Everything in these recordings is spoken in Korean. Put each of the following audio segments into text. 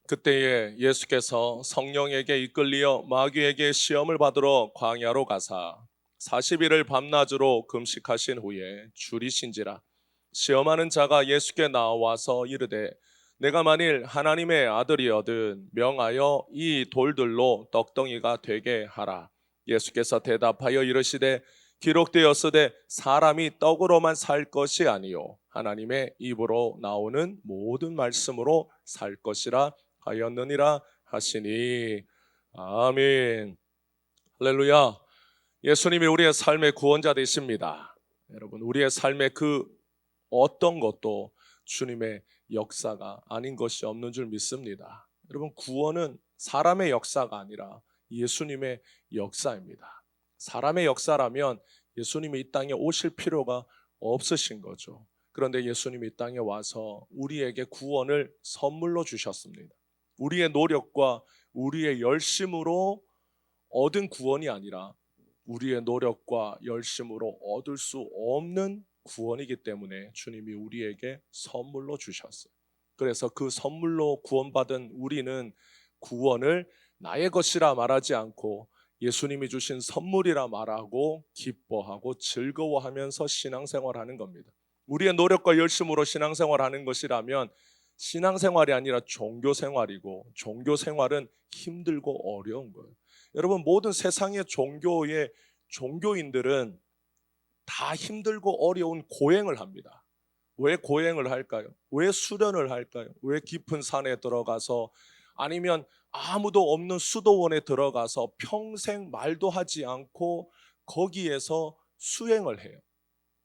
그때에 예수께서 성령에게 이끌리어 마귀에게 시험을 받으러 광야로 가사 40일을 밤낮으로 금식하신 후에 줄이신지라. 시험하는 자가 예수께 나와서 이르되 내가 만일 하나님의 아들이거든 명하여 이 돌들로 떡덩이가 되게 하라. 예수께서 대답하여 이르시되 기록되었으되 사람이 떡으로만 살 것이 아니요 하나님의 입으로 나오는 모든 말씀으로 살 것이라 하였느니라 하시니. 아멘. 할렐루야. 예수님이 우리의 삶의 구원자 되십니다. 여러분, 우리의 삶의 그 어떤 것도 주님의 역사가 아닌 것이 없는 줄 믿습니다. 여러분, 구원은 사람의 역사가 아니라 예수님의 역사입니다. 사람의 역사라면 예수님이 이 땅에 오실 필요가 없으신 거죠. 그런데 예수님이 이 땅에 와서 우리에게 구원을 선물로 주셨습니다. 우리의 노력과 우리의 열심으로 얻은 구원이 아니라 우리의 노력과 열심으로 얻을 수 없는 구원이기 때문에 주님이 우리에게 선물로 주셨어요. 그래서 그 선물로 구원받은 우리는 구원을 나의 것이라 말하지 않고 예수님이 주신 선물이라 말하고 기뻐하고 즐거워하면서 신앙생활하는 겁니다. 우리의 노력과 열심으로 신앙생활하는 것이라면 신앙생활이 아니라 종교생활이고, 종교생활은 힘들고 어려운 거예요. 여러분, 모든 세상의 종교의 종교인들은 다 힘들고 어려운 고행을 합니다. 왜 고행을 할까요? 왜 수련을 할까요? 왜 깊은 산에 들어가서, 아니면 아무도 없는 수도원에 들어가서 평생 말도 하지 않고 거기에서 수행을 해요.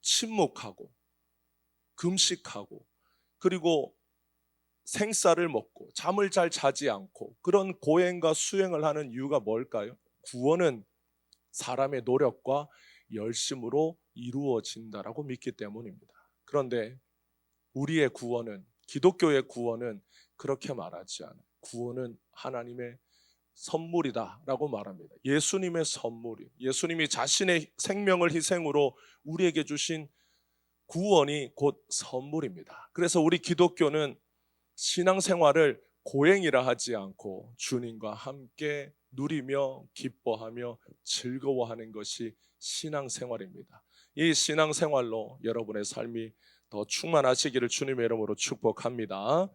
침묵하고 금식하고, 그리고 생쌀을 먹고 잠을 잘 자지 않고 그런 고행과 수행을 하는 이유가 뭘까요? 구원은 사람의 노력과 열심으로 이루어진다라고 믿기 때문입니다. 그런데 우리의 구원은, 기독교의 구원은 그렇게 말하지 않아요. 구원은 하나님의 선물이다라고 말합니다. 예수님의 선물이, 예수님이 자신의 생명을 희생으로 우리에게 주신 구원이 곧 선물입니다. 그래서 우리 기독교는 신앙생활을 고행이라 하지 않고 주님과 함께 누리며 기뻐하며 즐거워하는 것이 신앙생활입니다. 이 신앙생활로 여러분의 삶이 더 충만하시기를 주님의 이름으로 축복합니다.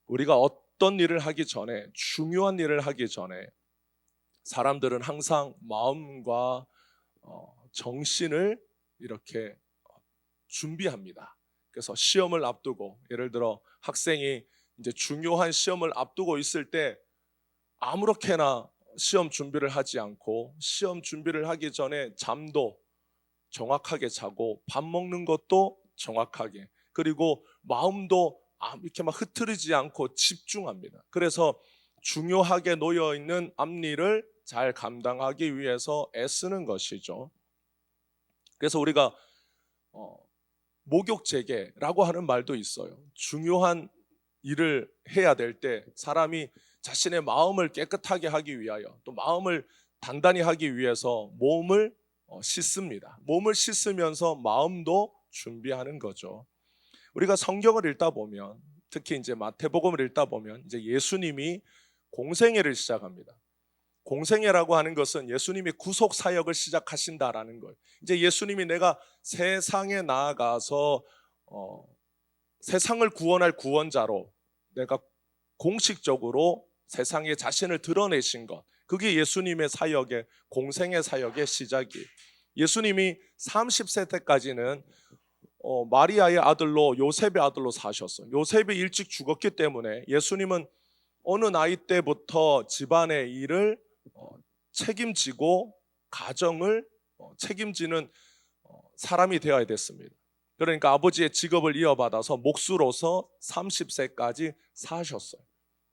우리가 어떤 일을 하기 전에, 중요한 일을 하기 전에 사람들은 항상 마음과 정신을 이렇게 준비합니다. 그래서 시험을 앞두고, 예를 들어 학생이 이제 중요한 시험을 앞두고 있을 때 아무렇게나 시험 준비를 하지 않고, 시험 준비를 하기 전에 잠도 정확하게 자고 밥 먹는 것도 정확하게, 그리고 마음도 이렇게 막 흐트리지 않고 집중합니다. 그래서 중요하게 놓여 있는 앞일을 잘 감당하기 위해서 애쓰는 것이죠. 그래서 우리가 목욕제계라고 하는 말도 있어요. 중요한 일을 해야 될 때 사람이 자신의 마음을 깨끗하게 하기 위하여, 또 마음을 단단히 하기 위해서 몸을 씻습니다. 몸을 씻으면서 마음도 준비하는 거죠. 우리가 성경을 읽다 보면, 특히 이제 마태복음을 읽다 보면 이제 예수님이 공생애를 시작합니다. 공생애라고 하는 것은 예수님이 구속 사역을 시작하신다라는 거예요. 이제 예수님이 내가 세상에 나아가서 세상을 구원할 구원자로 내가 공식적으로 세상에 자신을 드러내신 것, 그게 예수님의 사역의, 공생애 사역의 시작이에요. 예수님이 30세 때까지는 마리아의 아들로, 요셉의 아들로 사셨어요. 요셉이 일찍 죽었기 때문에 예수님은 어느 나이 때부터 집안의 일을 책임지고 가정을 책임지는 사람이 되어야 됐습니다. 그러니까 아버지의 직업을 이어받아서 목수로서 30세까지 사셨어요.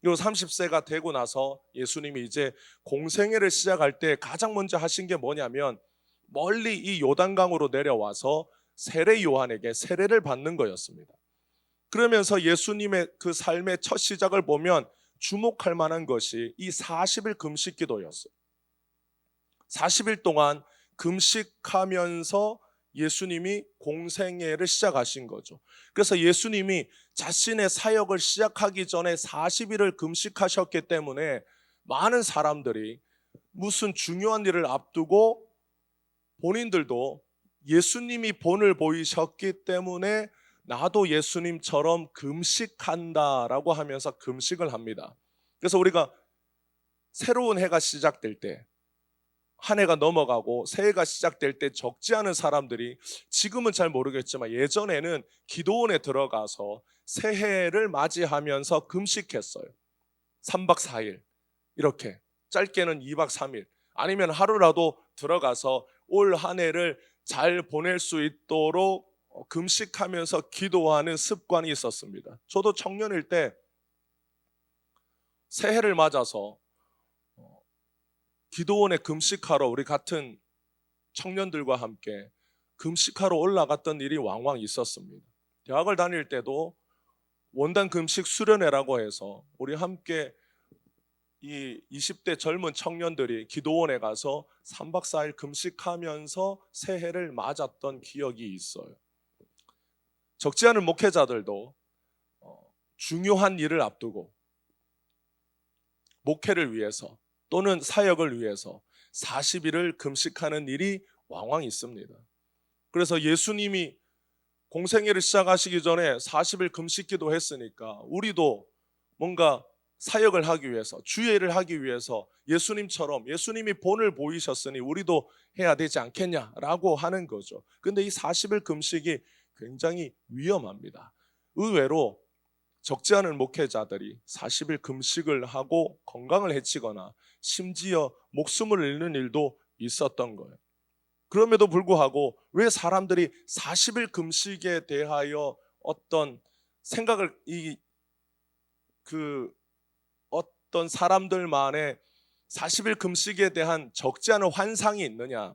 그리고 30세가 되고 나서 예수님이 이제 공생애를 시작할 때 가장 먼저 하신 게 뭐냐면, 멀리 이 요단강으로 내려와서 세례 요한에게 세례를 받는 거였습니다. 그러면서 예수님의 그 삶의 첫 시작을 보면 주목할 만한 것이 이 40일 금식 기도였어요. 40일 동안 금식하면서 예수님이 공생애를 시작하신 거죠. 그래서 예수님이 자신의 사역을 시작하기 전에 40일을 금식하셨기 때문에 많은 사람들이 무슨 중요한 일을 앞두고 본인들도 예수님이 본을 보이셨기 때문에 나도 예수님처럼 금식한다라고 하면서 금식을 합니다. 그래서 우리가 새로운 해가 시작될 때, 한 해가 넘어가고 새해가 시작될 때 적지 않은 사람들이 지금은 잘 모르겠지만 예전에는 기도원에 들어가서 새해를 맞이하면서 금식했어요. 3박 4일 이렇게, 짧게는 2박 3일, 아니면 하루라도 들어가서 올 한 해를 잘 보낼 수 있도록 금식하면서 기도하는 습관이 있었습니다. 저도 청년일 때 새해를 맞아서 기도원에 금식하러 우리 같은 청년들과 함께 금식하러 올라갔던 일이 왕왕 있었습니다. 대학을 다닐 때도 원단 금식 수련회라고 해서 우리 함께 이 20대 젊은 청년들이 기도원에 가서 3박 4일 금식하면서 새해를 맞았던 기억이 있어요. 적지 않은 목회자들도 중요한 일을 앞두고 목회를 위해서 또는 사역을 위해서 40일을 금식하는 일이 왕왕 있습니다. 그래서 예수님이 공생애를 시작하시기 전에 40일 금식기도 했으니까 우리도 뭔가 사역을 하기 위해서, 주의 일을 하기 위해서 예수님처럼, 예수님이 본을 보이셨으니 우리도 해야 되지 않겠냐라고 하는 거죠. 근데 이 40일 금식이 굉장히 위험합니다. 의외로 적지 않은 목회자들이 40일 금식을 하고 건강을 해치거나 심지어 목숨을 잃는 일도 있었던 거예요. 그럼에도 불구하고 왜 사람들이 40일 금식에 대하여 어떤 생각을 어떤 사람들만의 40일 금식에 대한 적지 않은 환상이 있느냐?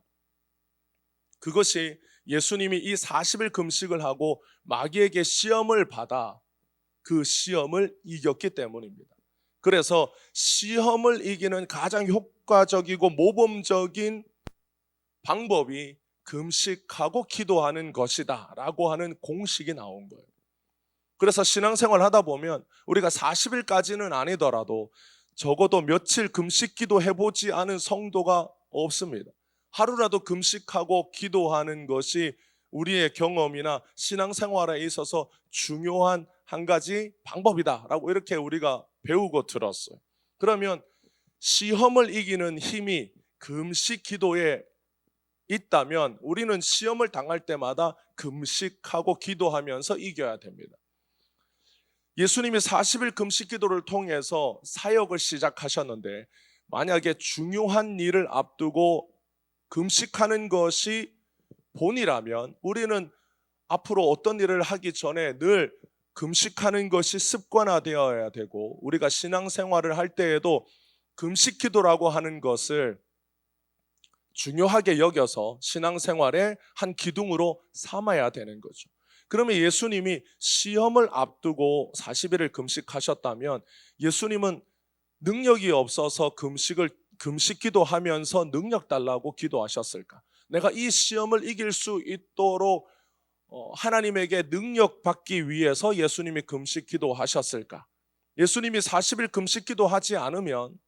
그것이 예수님이 이 40일 금식을 하고 마귀에게 시험을 받아 그 시험을 이겼기 때문입니다. 그래서 시험을 이기는 가장 효과적이고 모범적인 방법이 금식하고 기도하는 것이다 라고 하는 공식이 나온 거예요. 그래서 신앙생활 하다 보면 우리가 40일까지는 아니더라도 적어도 며칠 금식 기도 해보지 않은 성도가 없습니다. 하루라도 금식하고 기도하는 것이 우리의 경험이나 신앙생활에 있어서 중요한 한 가지 방법이다라고 이렇게 우리가 배우고 들었어요. 그러면 시험을 이기는 힘이 금식 기도에 있다면 우리는 시험을 당할 때마다 금식하고 기도하면서 이겨야 됩니다. 예수님이 40일 금식 기도를 통해서 사역을 시작하셨는데 만약에 중요한 일을 앞두고 금식하는 것이 본이라면 우리는 앞으로 어떤 일을 하기 전에 늘 금식하는 것이 습관화되어야 되고 우리가 신앙생활을 할 때에도 금식 기도라고 하는 것을 중요하게 여겨서 신앙생활의 한 기둥으로 삼아야 되는 거죠. 그러면 예수님이 시험을 앞두고 40일을 금식하셨다면 예수님은 능력이 없어서 금식 기도하면서 능력 달라고 기도하셨을까? 내가 이 시험을 이길 수 있도록 하나님에게 능력 받기 위해서 예수님이 금식 기도하셨을까? 예수님이 40일 금식 기도하지 않으면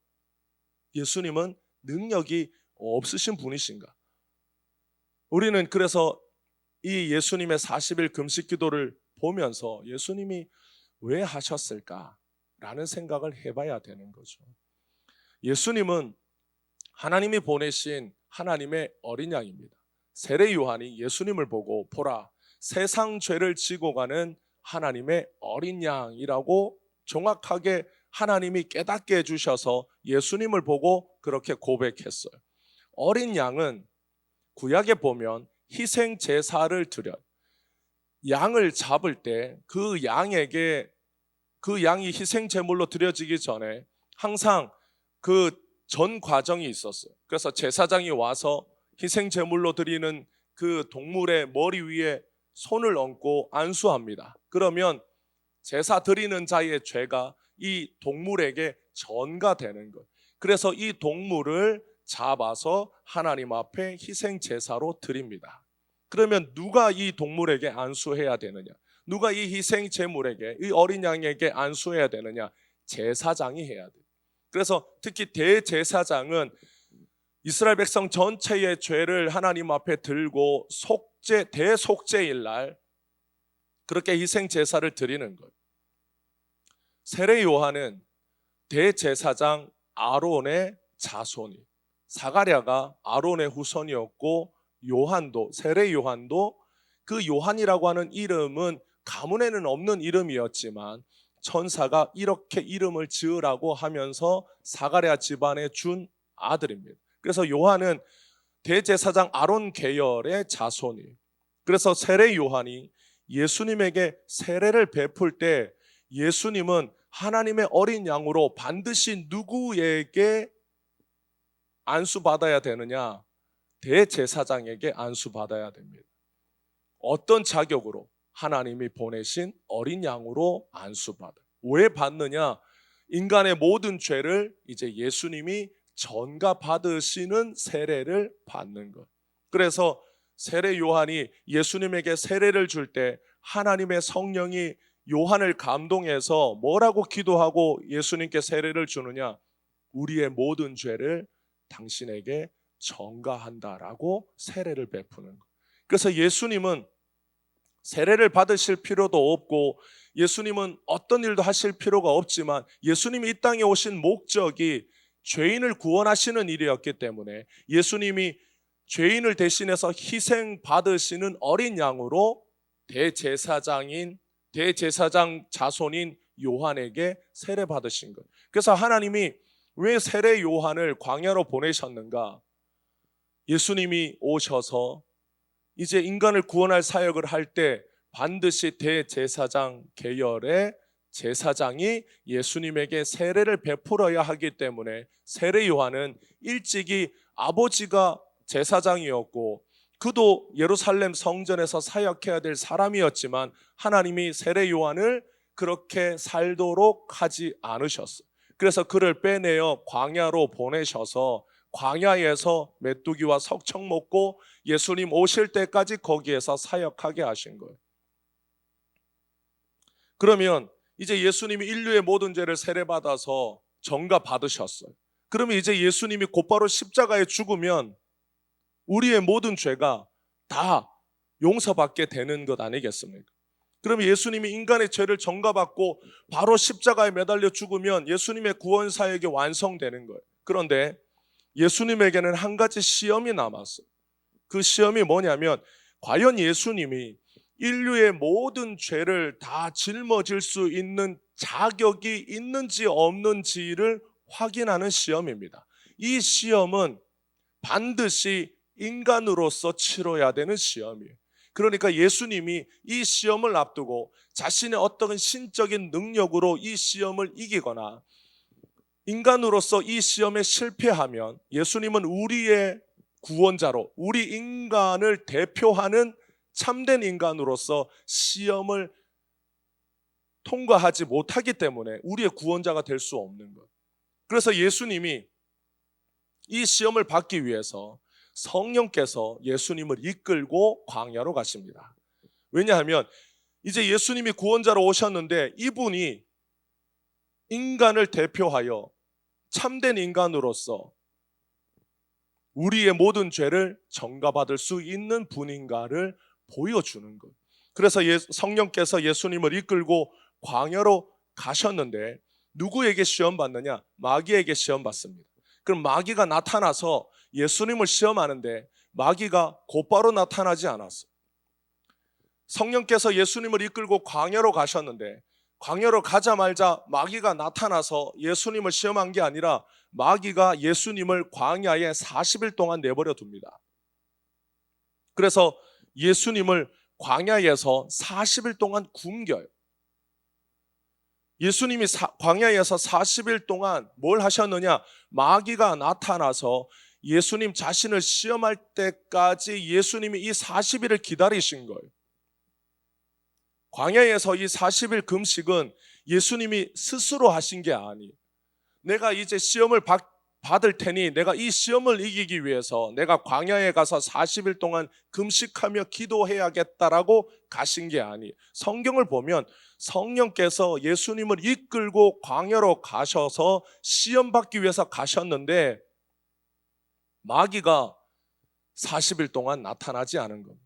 예수님은 능력이 없으신 분이신가? 우리는 그래서 이 예수님의 40일 금식 기도를 보면서 예수님이 왜 하셨을까? 라는 생각을 해봐야 되는 거죠. 예수님은 하나님이 보내신 하나님의 어린 양입니다. 세례 요한이 예수님을 보고 보라, 세상 죄를 지고 가는 하나님의 어린 양이라고 정확하게 하나님이 깨닫게 해주셔서 예수님을 보고 그렇게 고백했어요. 어린 양은 구약에 보면 희생 제사를 드려 양을 잡을 때 그 양에게 그 양이 희생 제물로 드려지기 전에 항상 그 전 과정이 있었어요. 그래서 제사장이 와서 희생 제물로 드리는 그 동물의 머리 위에 손을 얹고 안수합니다. 그러면 제사 드리는 자의 죄가 이 동물에게 전가되는 거예요. 그래서 이 동물을 잡아서 하나님 앞에 희생 제사로 드립니다. 그러면 누가 이 동물에게 안수해야 되느냐? 누가 이 희생 제물에게, 이 어린 양에게 안수해야 되느냐? 제사장이 해야 돼요. 그래서 특히 대제사장은 이스라엘 백성 전체의 죄를 하나님 앞에 들고 대속죄일 날 그렇게 희생 제사를 드리는 거예요. 세례 요한은 대제사장 아론의 자손이, 사가랴가 아론의 후손이었고, 요한도, 세례 요한도, 그 요한이라고 하는 이름은 가문에는 없는 이름이었지만 천사가 이렇게 이름을 지으라고 하면서 사가랴 집안에 준 아들입니다. 그래서 요한은 대제사장 아론 계열의 자손이에요. 그래서 세례 요한이 예수님에게 세례를 베풀 때 예수님은 하나님의 어린 양으로 반드시 누구에게 안수받아야 되느냐? 대제사장에게 안수받아야 됩니다. 어떤 자격으로? 하나님이 보내신 어린 양으로 안수받아요. 왜 받느냐? 인간의 모든 죄를 이제 예수님이 전가받으시는 세례를 받는 것. 그래서 세례 요한이 예수님에게 세례를 줄 때 하나님의 성령이 요한을 감동해서 뭐라고 기도하고 예수님께 세례를 주느냐? 우리의 모든 죄를 당신에게 전가한다라고 세례를 베푸는 것. 그래서 예수님은 세례를 받으실 필요도 없고 예수님은 어떤 일도 하실 필요가 없지만 예수님이 이 땅에 오신 목적이 죄인을 구원하시는 일이었기 때문에 예수님이 죄인을 대신해서 희생 받으시는 어린 양으로 대제사장 자손인 요한에게 세례 받으신 거예요. 그래서 하나님이 왜 세례 요한을 광야로 보내셨는가? 예수님이 오셔서 이제 인간을 구원할 사역을 할 때 반드시 대제사장 계열의 제사장이 예수님에게 세례를 베풀어야 하기 때문에 세례 요한은 일찍이 아버지가 제사장이었고 그도 예루살렘 성전에서 사역해야 될 사람이었지만 하나님이 세례 요한을 그렇게 살도록 하지 않으셨어요. 그래서 그를 빼내어 광야로 보내셔서 광야에서 메뚜기와 석청 먹고 예수님 오실 때까지 거기에서 사역하게 하신 거예요. 그러면 이제 예수님이 인류의 모든 죄를 세례받아서 전가 받으셨어요. 그러면 이제 예수님이 곧바로 십자가에 죽으면 우리의 모든 죄가 다 용서받게 되는 것 아니겠습니까? 그러면 예수님이 인간의 죄를 전가받고 바로 십자가에 매달려 죽으면 예수님의 구원 사역이 완성되는 거예요. 그런데 예수님에게는 한 가지 시험이 남았어요. 그 시험이 뭐냐면 과연 예수님이 인류의 모든 죄를 다 짊어질 수 있는 자격이 있는지 없는지를 확인하는 시험입니다. 이 시험은 반드시 인간으로서 치러야 되는 시험이에요. 그러니까 예수님이 이 시험을 앞두고 자신의 어떤 신적인 능력으로 이 시험을 이기거나 인간으로서 이 시험에 실패하면 예수님은 우리의 구원자로 우리 인간을 대표하는 참된 인간으로서 시험을 통과하지 못하기 때문에 우리의 구원자가 될 수 없는 것. 그래서 예수님이 이 시험을 받기 위해서 성령께서 예수님을 이끌고 광야로 가십니다. 왜냐하면 이제 예수님이 구원자로 오셨는데 이분이 인간을 대표하여 참된 인간으로서 우리의 모든 죄를 전가받을 수 있는 분인가를 보여주는 것. 그래서 성령께서 예수님을 이끌고 광야로 가셨는데 누구에게 시험 받느냐? 마귀에게 시험 받습니다. 그럼 마귀가 나타나서 예수님을 시험하는데 마귀가 곧바로 나타나지 않았어요. 성령께서 예수님을 이끌고 광야로 가셨는데 광야로 가자마자 마귀가 나타나서 예수님을 시험한 게 아니라 마귀가 예수님을 광야에 40일 동안 내버려 둡니다. 그래서 예수님을 광야에서 40일 동안 굶겨요. 예수님이 광야에서 40일 동안 뭘 하셨느냐? 마귀가 나타나서 예수님 자신을 시험할 때까지 예수님이 이 40일을 기다리신 거예요. 광야에서 이 40일 금식은 예수님이 스스로 하신 게 아니에요. 내가 이제 시험을 받을 테니 내가 이 시험을 이기기 위해서 내가 광야에 가서 40일 동안 금식하며 기도해야겠다라고 가신 게 아니에요. 성경을 보면 성령께서 예수님을 이끌고 광야로 가셔서 시험 받기 위해서 가셨는데 마귀가 40일 동안 나타나지 않은 겁니다.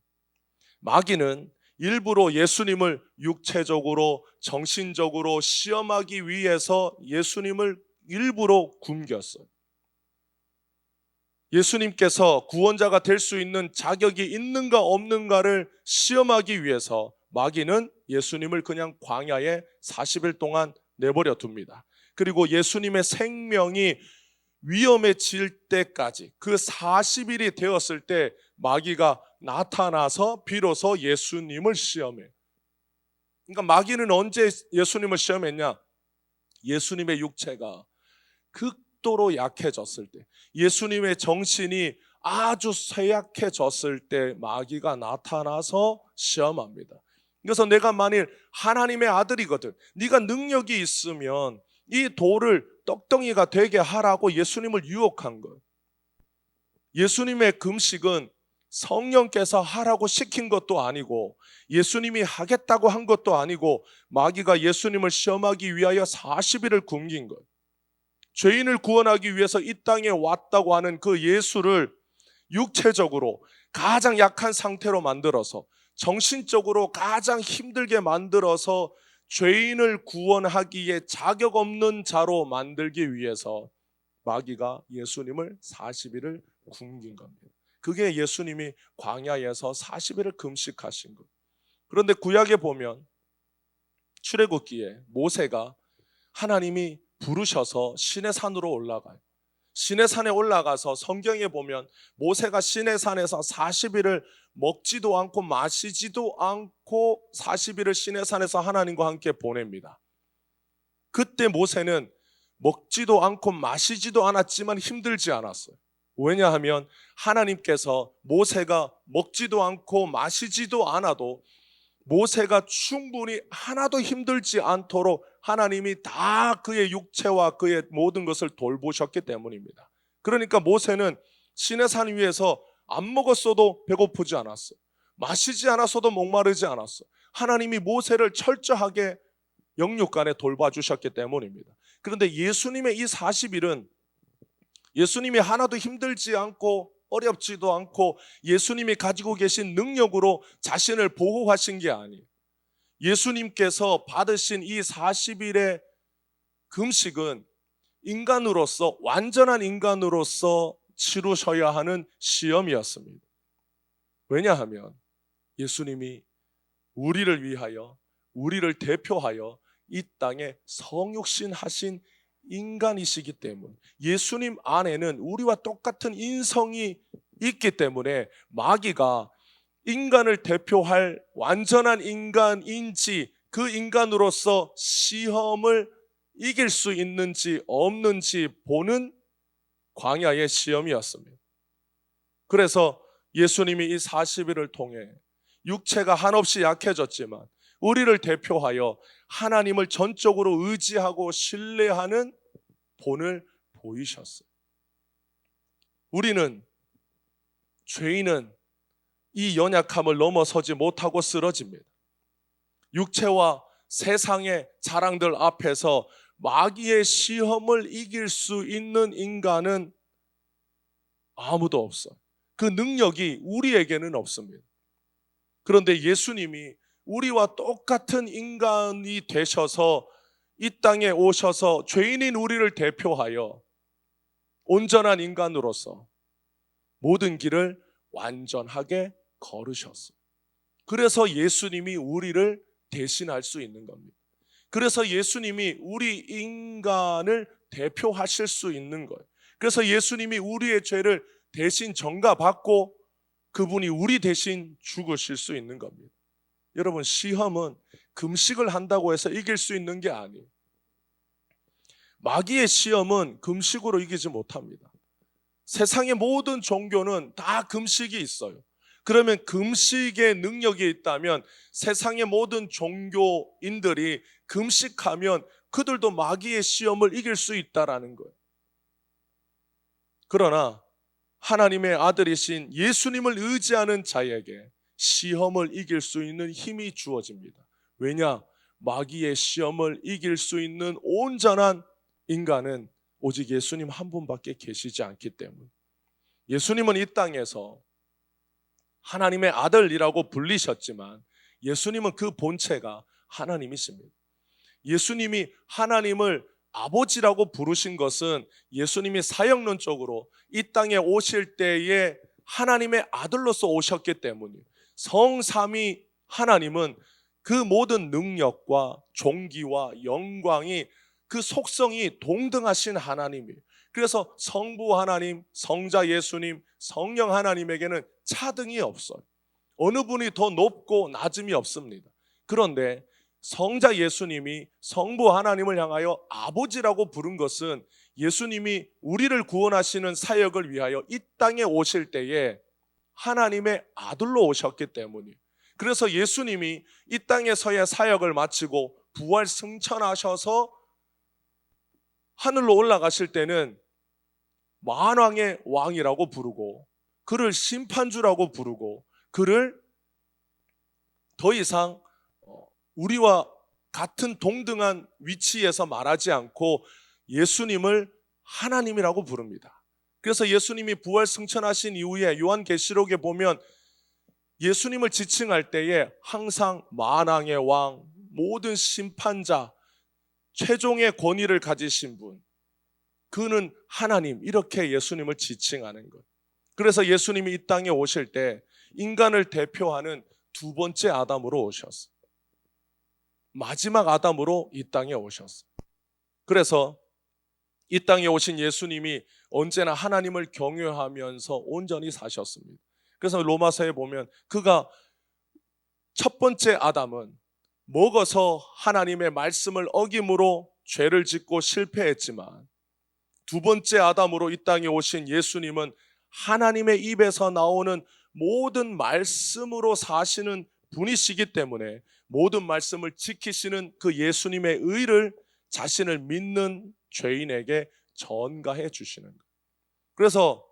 마귀는 일부러 예수님을 육체적으로 정신적으로 시험하기 위해서 예수님을 일부러 굶겼어요. 예수님께서 구원자가 될 수 있는 자격이 있는가 없는가를 시험하기 위해서 마귀는 예수님을 그냥 광야에 40일 동안 내버려 둡니다. 그리고 예수님의 생명이 위험해질 때까지 그 40일이 되었을 때 마귀가 나타나서 비로소 예수님을 시험해요. 그러니까 마귀는 언제 예수님을 시험했냐? 예수님의 육체가 극도로 약해졌을 때, 예수님의 정신이 아주 쇠약해졌을 때 마귀가 나타나서 시험합니다. 그래서 내가 만일 하나님의 아들이거든, 네가 능력이 있으면 이 돌을 떡덩이가 되게 하라고 예수님을 유혹한 거예요. 예수님의 금식은 성령께서 하라고 시킨 것도 아니고 예수님이 하겠다고 한 것도 아니고 마귀가 예수님을 시험하기 위하여 40일을 굶긴 거예요. 죄인을 구원하기 위해서 이 땅에 왔다고 하는 그 예수를 육체적으로 가장 약한 상태로 만들어서 정신적으로 가장 힘들게 만들어서 죄인을 구원하기에 자격 없는 자로 만들기 위해서 마귀가 예수님을 40일을 굶긴 겁니다. 그게 예수님이 광야에서 40일을 금식하신 것. 그런데 구약에 보면 출애굽기에 모세가 하나님이 부르셔서 시내 산으로 올라가요. 시내 산에 올라가서 성경에 보면 모세가 시내 산에서 40일을 먹지도 않고 마시지도 않고 40일을 시내 산에서 하나님과 함께 보냅니다. 그때 모세는 먹지도 않고 마시지도 않았지만 힘들지 않았어요. 왜냐하면 하나님께서 모세가 먹지도 않고 마시지도 않아도 모세가 충분히 하나도 힘들지 않도록 하나님이 다 그의 육체와 그의 모든 것을 돌보셨기 때문입니다. 그러니까 모세는 시내산 위에서 안 먹었어도 배고프지 않았어요. 마시지 않았어도 목마르지 않았어요. 하나님이 모세를 철저하게 영육간에 돌봐주셨기 때문입니다. 그런데 예수님의 이 40일은 예수님이 하나도 힘들지 않고 어렵지도 않고 예수님이 가지고 계신 능력으로 자신을 보호하신 게 아니에요. 예수님께서 받으신 이 40일의 금식은 인간으로서, 완전한 인간으로서 치루셔야 하는 시험이었습니다. 왜냐하면 예수님이 우리를 위하여, 우리를 대표하여 이 땅에 성육신 하신 인간이시기 때문에, 예수님 안에는 우리와 똑같은 인성이 있기 때문에 마귀가 인간을 대표할 완전한 인간인지 그 인간으로서 시험을 이길 수 있는지 없는지 보는 광야의 시험이었습니다. 그래서 예수님이 이 40일을 통해 육체가 한없이 약해졌지만 우리를 대표하여 하나님을 전적으로 의지하고 신뢰하는 본을 보이셨어요. 우리는, 죄인은 이 연약함을 넘어서지 못하고 쓰러집니다. 육체와 세상의 자랑들 앞에서 마귀의 시험을 이길 수 있는 인간은 아무도 없어요. 그 능력이 우리에게는 없습니다. 그런데 예수님이 우리와 똑같은 인간이 되셔서 이 땅에 오셔서 죄인인 우리를 대표하여 온전한 인간으로서 모든 길을 완전하게 걸으셨어요. 그래서 예수님이 우리를 대신할 수 있는 겁니다. 그래서 예수님이 우리 인간을 대표하실 수 있는 거예요. 그래서 예수님이 우리의 죄를 대신 전가받고 그분이 우리 대신 죽으실 수 있는 겁니다. 여러분, 시험은 금식을 한다고 해서 이길 수 있는 게 아니에요. 마귀의 시험은 금식으로 이기지 못합니다. 세상의 모든 종교는 다 금식이 있어요. 그러면 금식의 능력이 있다면 세상의 모든 종교인들이 금식하면 그들도 마귀의 시험을 이길 수 있다라는 거예요. 그러나 하나님의 아들이신 예수님을 의지하는 자에게 시험을 이길 수 있는 힘이 주어집니다. 왜냐? 마귀의 시험을 이길 수 있는 온전한 인간은 오직 예수님 한 분밖에 계시지 않기 때문에, 예수님은 이 땅에서 하나님의 아들이라고 불리셨지만 예수님은 그 본체가 하나님이십니다. 예수님이 하나님을 아버지라고 부르신 것은 예수님이 사역론적으로 이 땅에 오실 때에 하나님의 아들로서 오셨기 때문이에요. 성삼위 하나님은 그 모든 능력과 존귀와 영광이, 그 속성이 동등하신 하나님이에요. 그래서 성부 하나님, 성자 예수님, 성령 하나님에게는 차등이 없어요. 어느 분이 더 높고 낮음이 없습니다. 그런데 성자 예수님이 성부 하나님을 향하여 아버지라고 부른 것은 예수님이 우리를 구원하시는 사역을 위하여 이 땅에 오실 때에 하나님의 아들로 오셨기 때문이에요. 그래서 예수님이 이 땅에서의 사역을 마치고 부활 승천하셔서 하늘로 올라가실 때는 만왕의 왕이라고 부르고, 그를 심판주라고 부르고, 그를 더 이상 우리와 같은 동등한 위치에서 말하지 않고 예수님을 하나님이라고 부릅니다. 그래서 예수님이 부활 승천하신 이후에 요한계시록에 보면 예수님을 지칭할 때에 항상 만왕의 왕, 모든 심판자, 최종의 권위를 가지신 분, 그는 하나님, 이렇게 예수님을 지칭하는 것. 그래서 예수님이 이 땅에 오실 때 인간을 대표하는 두 번째 아담으로 오셨어요. 마지막 아담으로 이 땅에 오셨어요. 그래서 이 땅에 오신 예수님이 언제나 하나님을 경외하면서 온전히 사셨습니다. 그래서 로마서에 보면 그가 첫 번째 아담은 먹어서 하나님의 말씀을 어김으로 죄를 짓고 실패했지만, 두 번째 아담으로 이 땅에 오신 예수님은 하나님의 입에서 나오는 모든 말씀으로 사시는 분이시기 때문에 모든 말씀을 지키시는 그 예수님의 의를 자신을 믿는 죄인에게 전가해 주시는 거예요. 그래서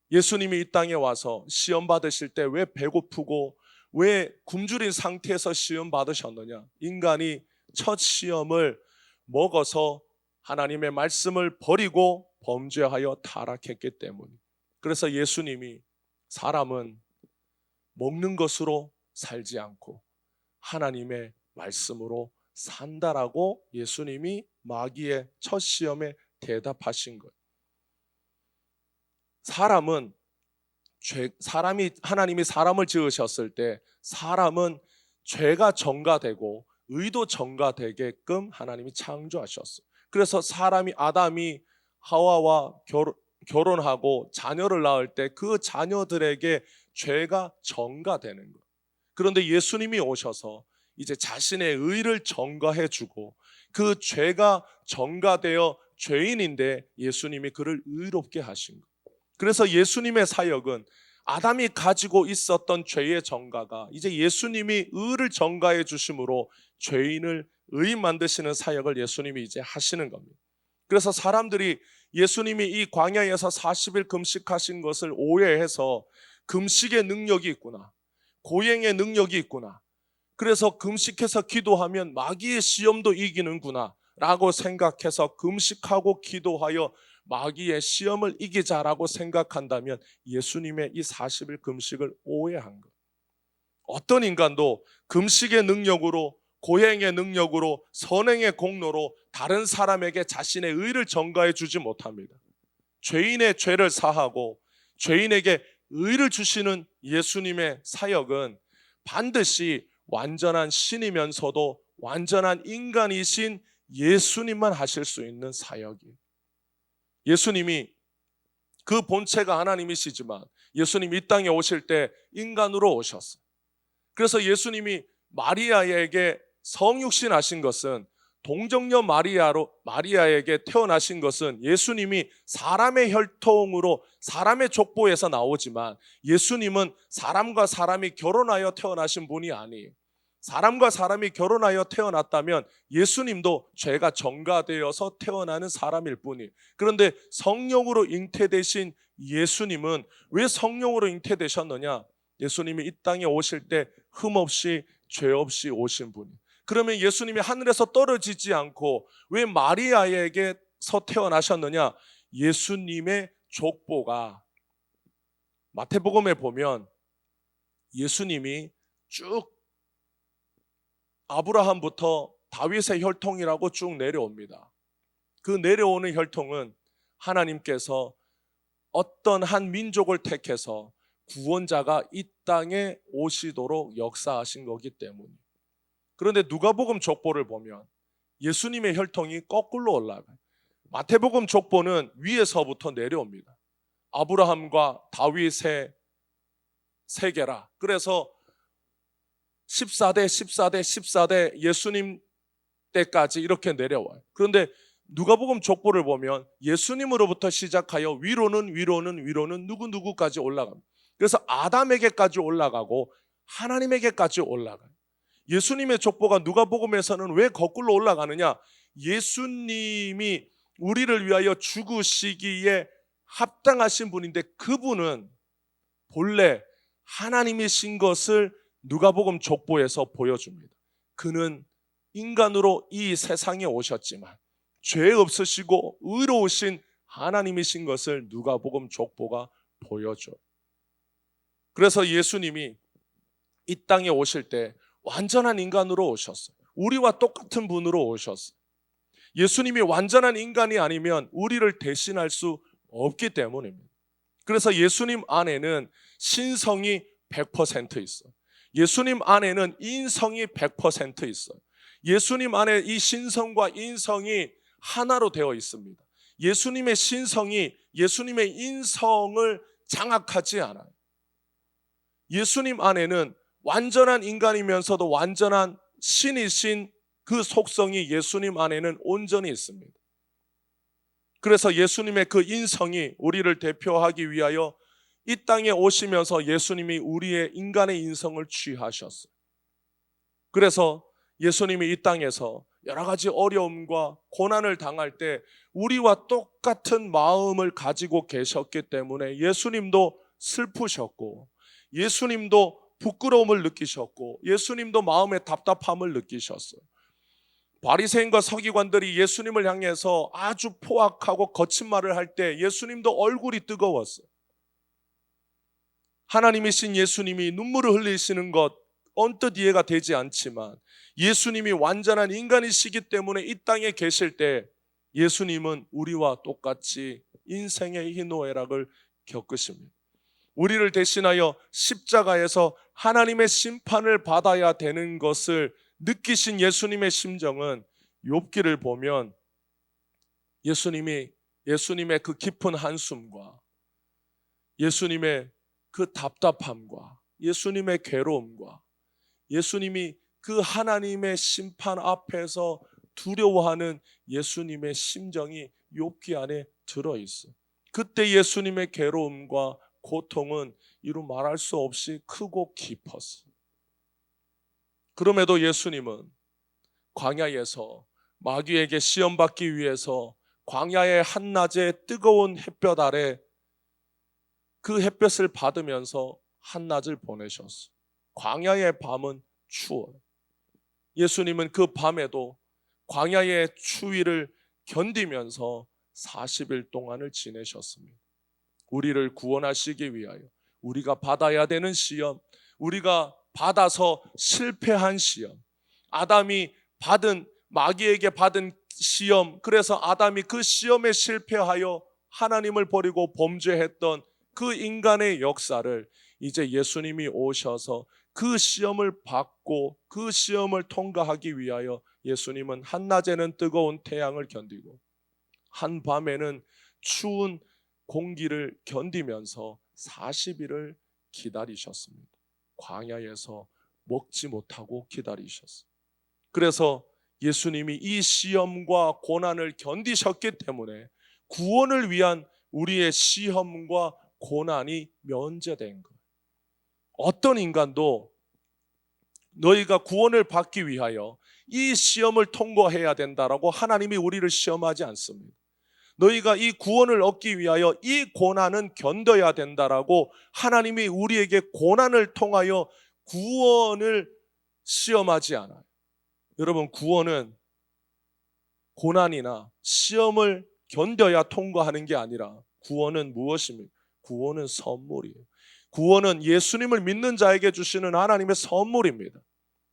예수님이 이 땅에 와서 시험 받으실 때 왜 배고프고 왜 굶주린 상태에서 시험 받으셨느냐? 인간이 첫 시험을 먹어서 하나님의 말씀을 버리고 범죄하여 타락했기 때문에. 그래서 예수님이 사람은 먹는 것으로 살지 않고 하나님의 말씀으로 산다라고 예수님이 마귀의 첫 시험에 대답하신 거예요. 하나님이 사람을 지으셨을 때 사람은 죄가 전가되고 의도 전가되게끔 하나님이 창조하셨어요. 그래서 아담이 하와와 결혼하고 자녀를 낳을 때 그 자녀들에게 죄가 전가되는 거예요. 그런데 예수님이 오셔서 이제 자신의 의를 전가해 주고, 그 죄가 전가되어 죄인인데 예수님이 그를 의롭게 하신 거예요. 그래서 예수님의 사역은 아담이 가지고 있었던 죄의 전가가 이제 예수님이 의를 전가해 주심으로 죄인을 의인 만드시는 사역을 예수님이 이제 하시는 겁니다. 그래서 사람들이 예수님이 이 광야에서 40일 금식하신 것을 오해해서 금식의 능력이 있구나, 고행의 능력이 있구나, 그래서 금식해서 기도하면 마귀의 시험도 이기는구나 라고 생각해서 금식하고 기도하여 마귀의 시험을 이기자라고 생각한다면 예수님의 이 40일 금식을 오해한 것. 어떤 인간도 금식의 능력으로, 고행의 능력으로, 선행의 공로로 다른 사람에게 자신의 의를 전가해 주지 못합니다. 죄인의 죄를 사하고 죄인에게 의를 주시는 예수님의 사역은 반드시 완전한 신이면서도 완전한 인간이신 예수님만 하실 수 있는 사역이에요. 예수님이 그 본체가 하나님이시지만 예수님 이 땅에 오실 때 인간으로 오셨어요. 그래서 예수님이 마리아에게 성육신 하신 것은, 동정녀 마리아에게 태어나신 것은 예수님이 사람의 혈통으로 사람의 족보에서 나오지만 예수님은 사람과 사람이 결혼하여 태어나신 분이 아니에요. 사람과 사람이 결혼하여 태어났다면 예수님도 죄가 전가되어서 태어나는 사람일 뿐이. 그런데 성령으로 잉태되신 예수님은 왜 성령으로 잉태되셨느냐? 예수님이 이 땅에 오실 때 흠없이 죄 없이 오신 분이. 그러면 예수님이 하늘에서 떨어지지 않고 왜 마리아에게서 태어나셨느냐? 예수님의 족보가 마태복음에 보면 예수님이 쭉 아브라함부터 다윗의 혈통이라고 쭉 내려옵니다. 그 내려오는 혈통은 하나님께서 어떤 한 민족을 택해서 구원자가 이 땅에 오시도록 역사하신 거기 때문이에요. 그런데 누가복음 족보를 보면 예수님의 혈통이 거꾸로 올라가요. 마태복음 족보는 위에서부터 내려옵니다. 아브라함과 다윗의 세계라. 그래서 14대, 14대, 14대 예수님 때까지 이렇게 내려와요. 그런데 누가복음 족보를 보면 예수님으로부터 시작하여 위로는 누구까지 올라갑니다. 그래서 아담에게까지 올라가고 하나님에게까지 올라가요. 예수님의 족보가 누가복음에서는 왜 거꾸로 올라가느냐? 예수님이 우리를 위하여 죽으시기에 합당하신 분인데 그분은 본래 하나님이신 것을 누가복음 족보에서 보여줍니다. 그는 인간으로 이 세상에 오셨지만 죄 없으시고 의로우신 하나님이신 것을 누가복음 족보가 보여줘요. 그래서 예수님이 이 땅에 오실 때 완전한 인간으로 오셨어요. 우리와 똑같은 분으로 오셨어요. 예수님이 완전한 인간이 아니면 우리를 대신할 수 없기 때문입니다. 그래서 예수님 안에는 신성이 100% 있어요. 예수님 안에는 인성이 100% 있어요. 예수님 안에 이 신성과 인성이 하나로 되어 있습니다. 예수님의 신성이 예수님의 인성을 장악하지 않아요. 예수님 안에는 완전한 인간이면서도 완전한 신이신 그 속성이 예수님 안에는 온전히 있습니다. 그래서 예수님의 그 인성이 우리를 대표하기 위하여 이 땅에 오시면서 예수님이 우리의 인간의 인성을 취하셨어요. 그래서 예수님이 이 땅에서 여러 가지 어려움과 고난을 당할 때 우리와 똑같은 마음을 가지고 계셨기 때문에 예수님도 슬프셨고 예수님도 부끄러움을 느끼셨고 예수님도 마음의 답답함을 느끼셨어요. 바리새인과 서기관들이 예수님을 향해서 아주 포악하고 거친 말을 할 때 예수님도 얼굴이 뜨거웠어요. 하나님이신 예수님이 눈물을 흘리시는 것 언뜻 이해가 되지 않지만 예수님이 완전한 인간이시기 때문에 이 땅에 계실 때 예수님은 우리와 똑같이 인생의 희노애락을 겪으십니다. 우리를 대신하여 십자가에서 하나님의 심판을 받아야 되는 것을 느끼신 예수님의 심정은 욥기를 보면 예수님의 그 깊은 한숨과 예수님의 그 답답함과 예수님의 괴로움과 예수님이 그 하나님의 심판 앞에서 두려워하는 예수님의 심정이 욥기 안에 들어있어요. 그때 예수님의 괴로움과 고통은 이루 말할 수 없이 크고 깊었어요. 그럼에도 예수님은 광야에서 마귀에게 시험받기 위해서 광야의 한낮의 뜨거운 햇볕 아래 그 햇볕을 받으면서 한낮을 보내셨어요. 광야의 밤은 추워요. 예수님은 그 밤에도 광야의 추위를 견디면서 40일 동안을 지내셨습니다. 우리를 구원하시기 위하여 우리가 받아야 되는 시험, 우리가 받아서 실패한 시험, 아담이 마귀에게 받은 시험, 그래서 아담이 그 시험에 실패하여 하나님을 버리고 범죄했던 그 인간의 역사를 이제 예수님이 오셔서 그 시험을 받고 그 시험을 통과하기 위하여 예수님은 한낮에는 뜨거운 태양을 견디고 한밤에는 추운 공기를 견디면서 40일을 기다리셨습니다. 광야에서 먹지 못하고 기다리셨어요. 그래서 예수님이 이 시험과 고난을 견디셨기 때문에 구원을 위한 우리의 시험과 고난이 면제된 거예요. 어떤 인간도 너희가 구원을 받기 위하여 이 시험을 통과해야 된다라고 하나님이 우리를 시험하지 않습니다. 너희가 이 구원을 얻기 위하여 이 고난은 견뎌야 된다라고 하나님이 우리에게 고난을 통하여 구원을 시험하지 않아요. 여러분, 구원은 고난이나 시험을 견뎌야 통과하는 게 아니라 구원은 무엇입니까? 구원은 선물이에요. 구원은 예수님을 믿는 자에게 주시는 하나님의 선물입니다.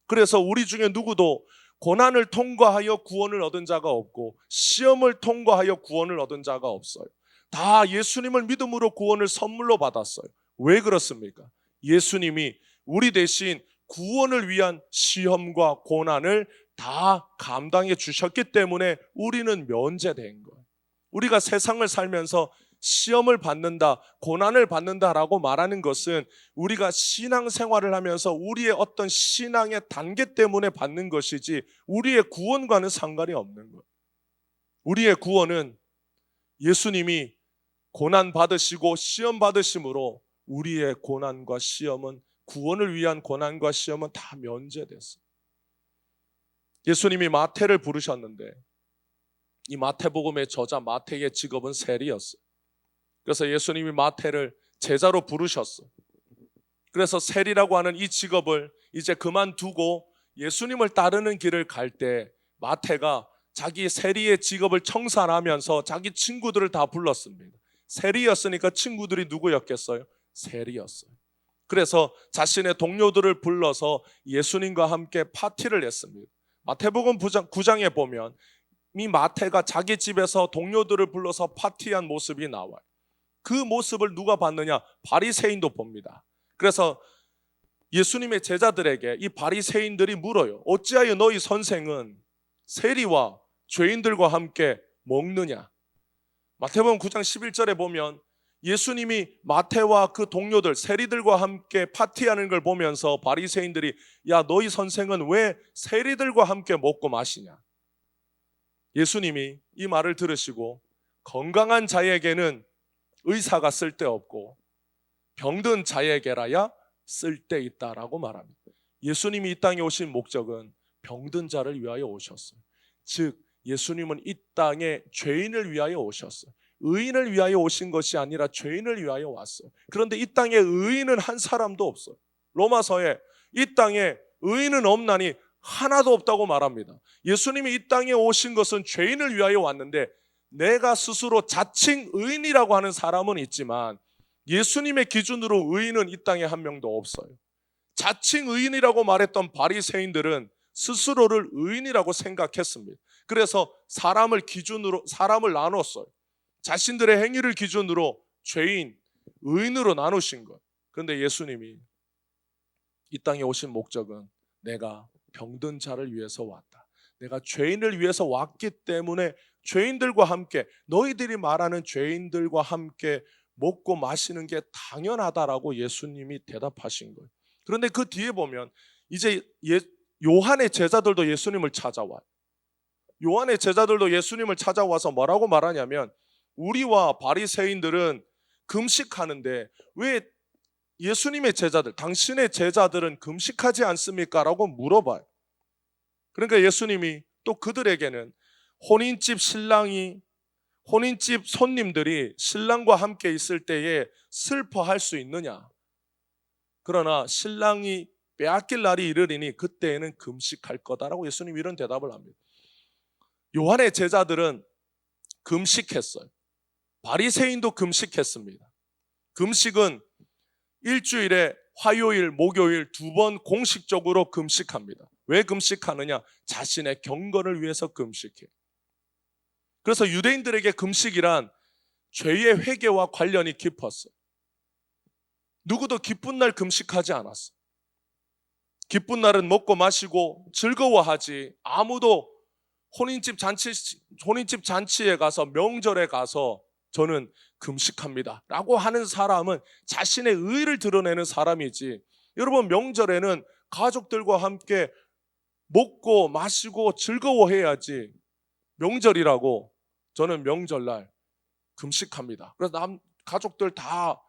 그래서 우리 중에 누구도 고난을 통과하여 구원을 얻은 자가 없고 시험을 통과하여 구원을 얻은 자가 없어요. 다 예수님을 믿음으로 구원을 선물로 받았어요. 왜 그렇습니까? 예수님이 우리 대신 구원을 위한 시험과 고난을 다 감당해 주셨기 때문에 우리는 면제된 거예요. 우리가 세상을 살면서 시험을 받는다, 고난을 받는다라고 말하는 것은 우리가 신앙생활을 하면서 우리의 어떤 신앙의 단계 때문에 받는 것이지 우리의 구원과는 상관이 없는 거예요. 우리의 구원은 예수님이 고난 받으시고 시험 받으심으로 우리의 고난과 시험은, 구원을 위한 고난과 시험은 다 면제됐어요. 예수님이 마태를 부르셨는데 이 마태복음의 저자 마태의 직업은 세리였어요. 그래서 예수님이 마태를 제자로 부르셨어요. 그래서 세리라고 하는 이 직업을 이제 그만두고 예수님을 따르는 길을 갈 때 마태가 자기 세리의 직업을 청산하면서 자기 친구들을 다 불렀습니다. 세리였으니까 친구들이 누구였겠어요? 세리였어요. 그래서 자신의 동료들을 불러서 예수님과 함께 파티를 했습니다. 마태복음 9장에 보면 이 마태가 자기 집에서 동료들을 불러서 파티한 모습이 나와요. 그 모습을 누가 봤느냐? 바리새인도 봅니다. 그래서 예수님의 제자들에게 이 바리새인들이 물어요. 어찌하여 너희 선생은 세리와 죄인들과 함께 먹느냐? 마태복음 9장 11절에 보면 예수님이 마태와 그 동료들, 세리들과 함께 파티하는 걸 보면서 바리새인들이 야, 너희 선생은 왜 세리들과 함께 먹고 마시냐? 예수님이 이 말을 들으시고 건강한 자에게는 의사가 쓸데없고 병든 자에게라야 쓸데있다라고 말합니다. 예수님이 이 땅에 오신 목적은 병든 자를 위하여 오셨어요. 즉 예수님은 이 땅에 죄인을 위하여 오셨어요. 의인을 위하여 오신 것이 아니라 죄인을 위하여 왔어요. 그런데 이 땅에 의인은 한 사람도 없어요. 로마서에 이 땅에 의인은 없나니 하나도 없다고 말합니다. 예수님이 이 땅에 오신 것은 죄인을 위하여 왔는데 내가 스스로 자칭 의인이라고 하는 사람은 있지만 예수님의 기준으로 의인은 이 땅에 한 명도 없어요. 자칭 의인이라고 말했던 바리새인들은 스스로를 의인이라고 생각했습니다. 그래서 사람을 나눴어요. 자신들의 행위를 기준으로 죄인, 의인으로 나누신 것. 그런데 예수님이 이 땅에 오신 목적은 내가 병든 자를 위해서 왔다. 내가 죄인을 위해서 왔기 때문에 죄인들과 함께, 너희들이 말하는 죄인들과 함께 먹고 마시는 게 당연하다라고 예수님이 대답하신 거예요. 그런데 그 뒤에 보면 이제 요한의 제자들도 예수님을 찾아와요. 요한의 제자들도 예수님을 찾아와서 뭐라고 말하냐면 우리와 바리새인들은 금식하는데 왜 예수님의 제자들, 당신의 제자들은 금식하지 않습니까? 라고 물어봐요. 그러니까 예수님이 또 그들에게는 혼인집 손님들이 신랑과 함께 있을 때에 슬퍼할 수 있느냐? 그러나 신랑이 빼앗길 날이 이르리니 그때에는 금식할 거다라고 예수님이 이런 대답을 합니다. 요한의 제자들은 금식했어요. 바리새인도 금식했습니다. 금식은 일주일에 화요일, 목요일 2번 공식적으로 금식합니다. 왜 금식하느냐? 자신의 경건을 위해서 금식해. 그래서 유대인들에게 금식이란 죄의 회개와 관련이 깊었어요. 누구도 기쁜 날 금식하지 않았어요. 기쁜 날은 먹고 마시고 즐거워하지, 아무도 혼인집 잔치에 가서, 명절에 가서 저는 금식합니다 라고 하는 사람은 자신의 의의를 드러내는 사람이지, 여러분 명절에는 가족들과 함께 먹고 마시고 즐거워해야지 명절이라고 저는 명절날 금식합니다. 그래서 가족들 다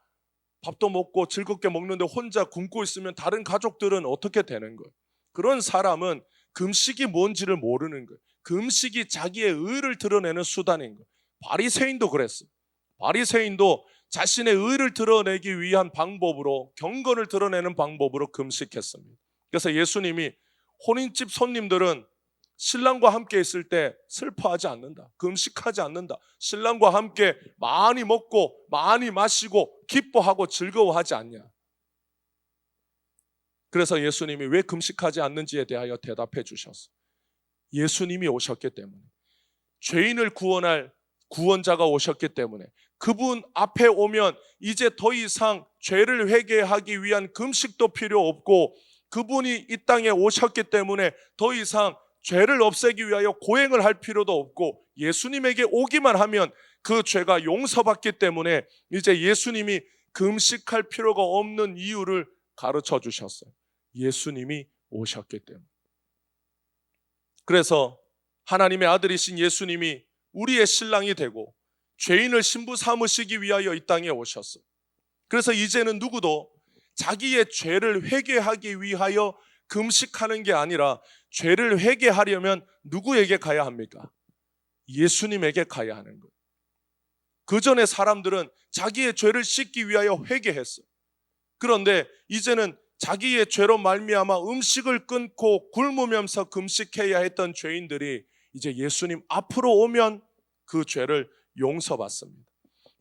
밥도 먹고 즐겁게 먹는데 혼자 굶고 있으면 다른 가족들은 어떻게 되는 거예요? 그런 사람은 금식이 뭔지를 모르는 거예요. 금식이 자기의 의를 드러내는 수단인 거예요. 바리새인도 그랬어요. 바리새인도 자신의 의를 드러내기 위한 방법으로, 경건을 드러내는 방법으로 금식했습니다. 그래서 예수님이 혼인집 손님들은 신랑과 함께 있을 때 슬퍼하지 않는다, 금식하지 않는다, 신랑과 함께 많이 먹고 많이 마시고 기뻐하고 즐거워하지 않냐. 그래서 예수님이 왜 금식하지 않는지에 대하여 대답해 주셨어요. 예수님이 오셨기 때문에, 죄인을 구원할 구원자가 오셨기 때문에, 그분 앞에 오면 이제 더 이상 죄를 회개하기 위한 금식도 필요 없고, 그분이 이 땅에 오셨기 때문에 더 이상 죄를 없애기 위하여 고행을 할 필요도 없고, 예수님에게 오기만 하면 그 죄가 용서받기 때문에 이제 예수님이 금식할 필요가 없는 이유를 가르쳐 주셨어요. 예수님이 오셨기 때문에. 그래서 하나님의 아들이신 예수님이 우리의 신랑이 되고 죄인을 신부 삼으시기 위하여 이 땅에 오셨어요. 그래서 이제는 누구도 자기의 죄를 회개하기 위하여 금식하는 게 아니라, 죄를 회개하려면 누구에게 가야 합니까? 예수님에게 가야 하는 거예요. 그 전에 사람들은 자기의 죄를 씻기 위하여 회개했어요. 그런데 이제는 자기의 죄로 말미암아 음식을 끊고 굶으면서 금식해야 했던 죄인들이 이제 예수님 앞으로 오면 그 죄를 용서받습니다.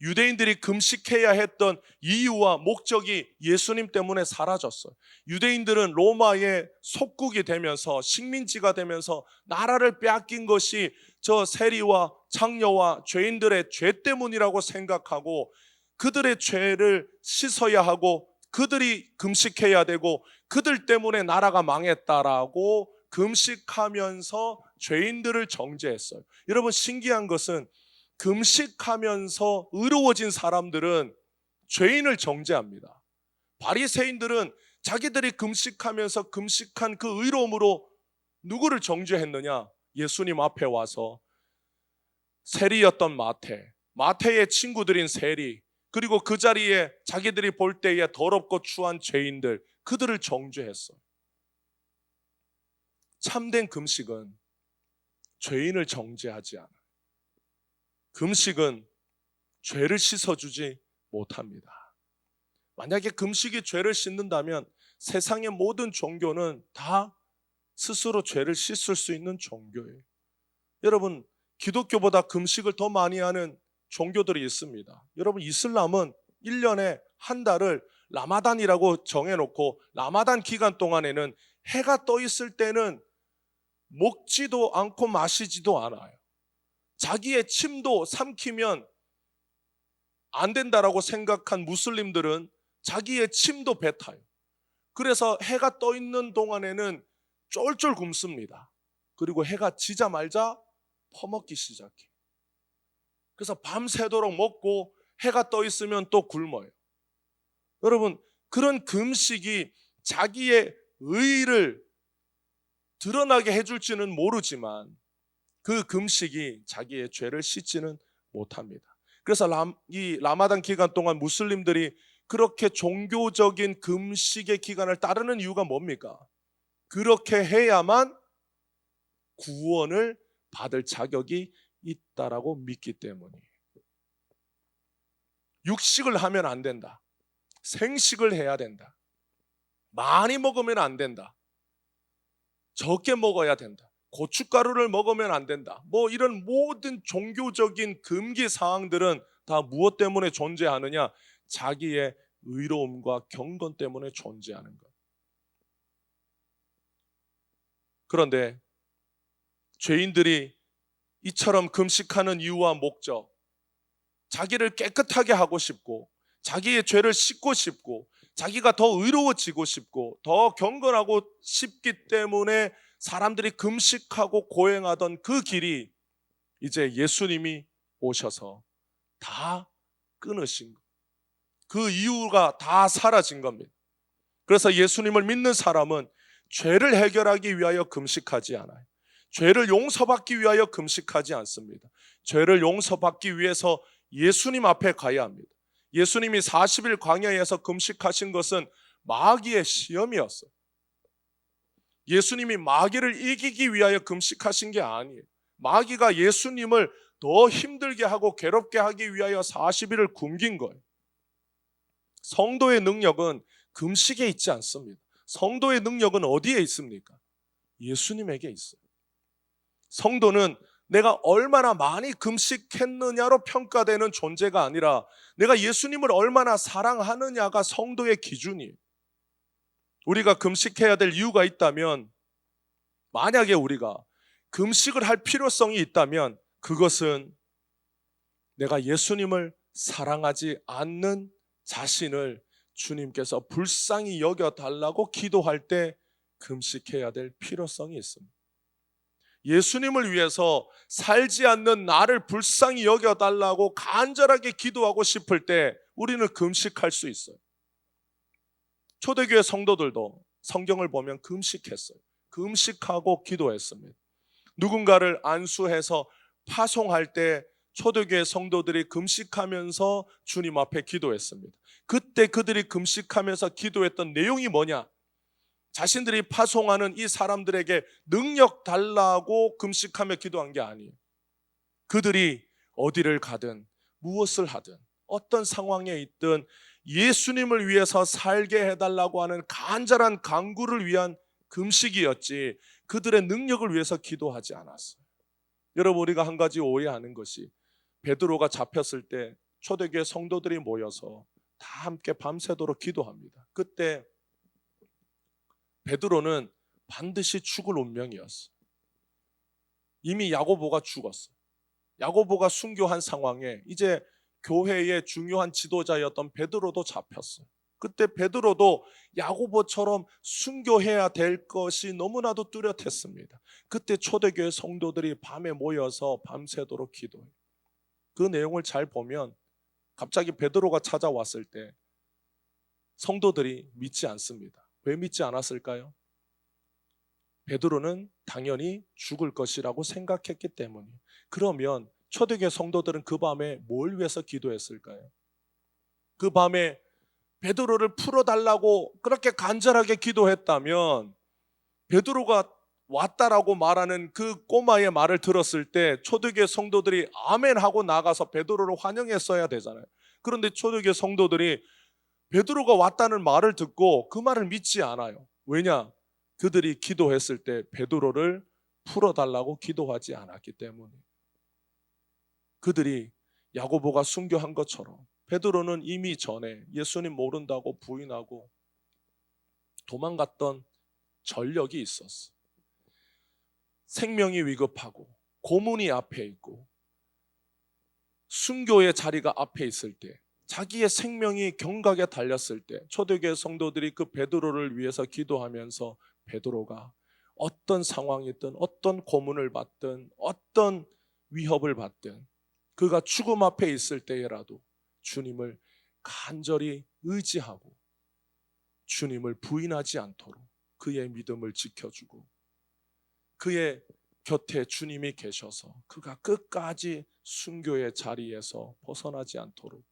유대인들이 금식해야 했던 이유와 목적이 예수님 때문에 사라졌어요. 유대인들은 로마의 속국이 되면서, 식민지가 되면서 나라를 빼앗긴 것이 저 세리와 창녀와 죄인들의 죄 때문이라고 생각하고, 그들의 죄를 씻어야 하고 그들이 금식해야 되고 그들 때문에 나라가 망했다라고 금식하면서 죄인들을 정죄했어요. 여러분, 신기한 것은 금식하면서 의로워진 사람들은 죄인을 정죄합니다. 바리새인들은 자기들이 금식하면서 금식한 그 의로움으로 누구를 정죄했느냐? 예수님 앞에 와서 세리였던 마태의 친구들인 세리, 그리고 그 자리에 자기들이 볼 때에 더럽고 추한 죄인들, 그들을 정죄했어요. 참된 금식은 죄인을 정죄하지 않아요. 금식은 죄를 씻어주지 못합니다. 만약에 금식이 죄를 씻는다면 세상의 모든 종교는 다 스스로 죄를 씻을 수 있는 종교예요. 여러분, 기독교보다 금식을 더 많이 하는 종교들이 있습니다. 여러분, 이슬람은 1년에 한 달을 라마단이라고 정해놓고, 라마단 기간 동안에는 해가 떠 있을 때는 먹지도 않고 마시지도 않아요. 자기의 침도 삼키면 안 된다라고 생각한 무슬림들은 자기의 침도 뱉어요. 그래서 해가 떠 있는 동안에는 쫄쫄 굶습니다. 그리고 해가 지자마자 퍼먹기 시작해. 그래서 밤새도록 먹고 해가 떠 있으면 또 굶어요. 여러분, 그런 금식이 자기의 의를 드러나게 해줄지는 모르지만 그 금식이 자기의 죄를 씻지는 못합니다. 그래서 이 라마단 기간 동안 무슬림들이 그렇게 종교적인 금식의 기간을 따르는 이유가 뭡니까? 그렇게 해야만 구원을 받을 자격이 있다라고 믿기 때문이에요. 육식을 하면 안 된다, 생식을 해야 된다, 많이 먹으면 안 된다, 적게 먹어야 된다, 고춧가루를 먹으면 안 된다, 뭐 이런 모든 종교적인 금기 사항들은 다 무엇 때문에 존재하느냐? 자기의 의로움과 경건 때문에 존재하는 것. 그런데 죄인들이 이처럼 금식하는 이유와 목적, 자기를 깨끗하게 하고 싶고 자기의 죄를 씻고 싶고 자기가 더 의로워지고 싶고 더 경건하고 싶기 때문에 사람들이 금식하고 고행하던 그 길이 이제 예수님이 오셔서 다 끊으신 것, 그 이유가 다 사라진 겁니다. 그래서 예수님을 믿는 사람은 죄를 해결하기 위하여 금식하지 않아요. 죄를 용서받기 위하여 금식하지 않습니다. 죄를 용서받기 위해서 예수님 앞에 가야 합니다. 예수님이 40일 광야에서 금식하신 것은 마귀의 시험이었어요. 예수님이 마귀를 이기기 위하여 금식하신 게 아니에요. 마귀가 예수님을 더 힘들게 하고 괴롭게 하기 위하여 40일을 굶긴 거예요. 성도의 능력은 금식에 있지 않습니다. 성도의 능력은 어디에 있습니까? 예수님에게 있어요. 성도는 내가 얼마나 많이 금식했느냐로 평가되는 존재가 아니라 내가 예수님을 얼마나 사랑하느냐가 성도의 기준이에요. 우리가 금식해야 될 이유가 있다면, 만약에 우리가 금식을 할 필요성이 있다면 그것은 내가 예수님을 사랑하지 않는 자신을 주님께서 불쌍히 여겨달라고 기도할 때 금식해야 될 필요성이 있습니다. 예수님을 위해서 살지 않는 나를 불쌍히 여겨달라고 간절하게 기도하고 싶을 때 우리는 금식할 수 있어요. 초대교회 성도들도 성경을 보면 금식했어요. 금식하고 기도했습니다. 누군가를 안수해서 파송할 때 초대교회 성도들이 금식하면서 주님 앞에 기도했습니다. 그때 그들이 금식하면서 기도했던 내용이 뭐냐? 자신들이 파송하는 이 사람들에게 능력 달라고 금식하며 기도한 게 아니에요. 그들이 어디를 가든 무엇을 하든 어떤 상황에 있든 예수님을 위해서 살게 해달라고 하는 간절한 간구를 위한 금식이었지 그들의 능력을 위해서 기도하지 않았어요. 여러분, 우리가 한 가지 오해하는 것이 베드로가 잡혔을 때 초대교회 성도들이 모여서 다 함께 밤새도록 기도합니다. 그때 베드로는 반드시 죽을 운명이었어요. 이미 야고보가 죽었어요. 야고보가 순교한 상황에 이제 교회의 중요한 지도자였던 베드로도 잡혔어요. 그때 베드로도 야고보처럼 순교해야 될 것이 너무나도 뚜렷했습니다. 그때 초대교회 성도들이 밤에 모여서 밤새도록 기도해요. 그 내용을 잘 보면 갑자기 베드로가 찾아왔을 때 성도들이 믿지 않습니다. 왜 믿지 않았을까요? 베드로는 당연히 죽을 것이라고 생각했기 때문이에요. 그러면 초대교회 성도들은 그 밤에 뭘 위해서 기도했을까요? 그 밤에 베드로를 풀어달라고 그렇게 간절하게 기도했다면 베드로가 왔다라고 말하는 그 꼬마의 말을 들었을 때 초대교회 성도들이 아멘 하고 나가서 베드로를 환영했어야 되잖아요. 그런데 초대교회 성도들이 베드로가 왔다는 말을 듣고 그 말을 믿지 않아요. 왜냐? 그들이 기도했을 때 베드로를 풀어달라고 기도하지 않았기 때문에. 그들이 야고보가 순교한 것처럼 베드로는 이미 전에 예수님 모른다고 부인하고 도망갔던 전력이 있었어. 생명이 위급하고 고문이 앞에 있고 순교의 자리가 앞에 있을 때, 자기의 생명이 경각에 달렸을 때 초대교회 성도들이 그 베드로를 위해서 기도하면서 베드로가 어떤 상황이든 어떤 고문을 받든 어떤 위협을 받든 그가 죽음 앞에 있을 때에라도 주님을 간절히 의지하고 주님을 부인하지 않도록 그의 믿음을 지켜주고 그의 곁에 주님이 계셔서 그가 끝까지 순교의 자리에서 벗어나지 않도록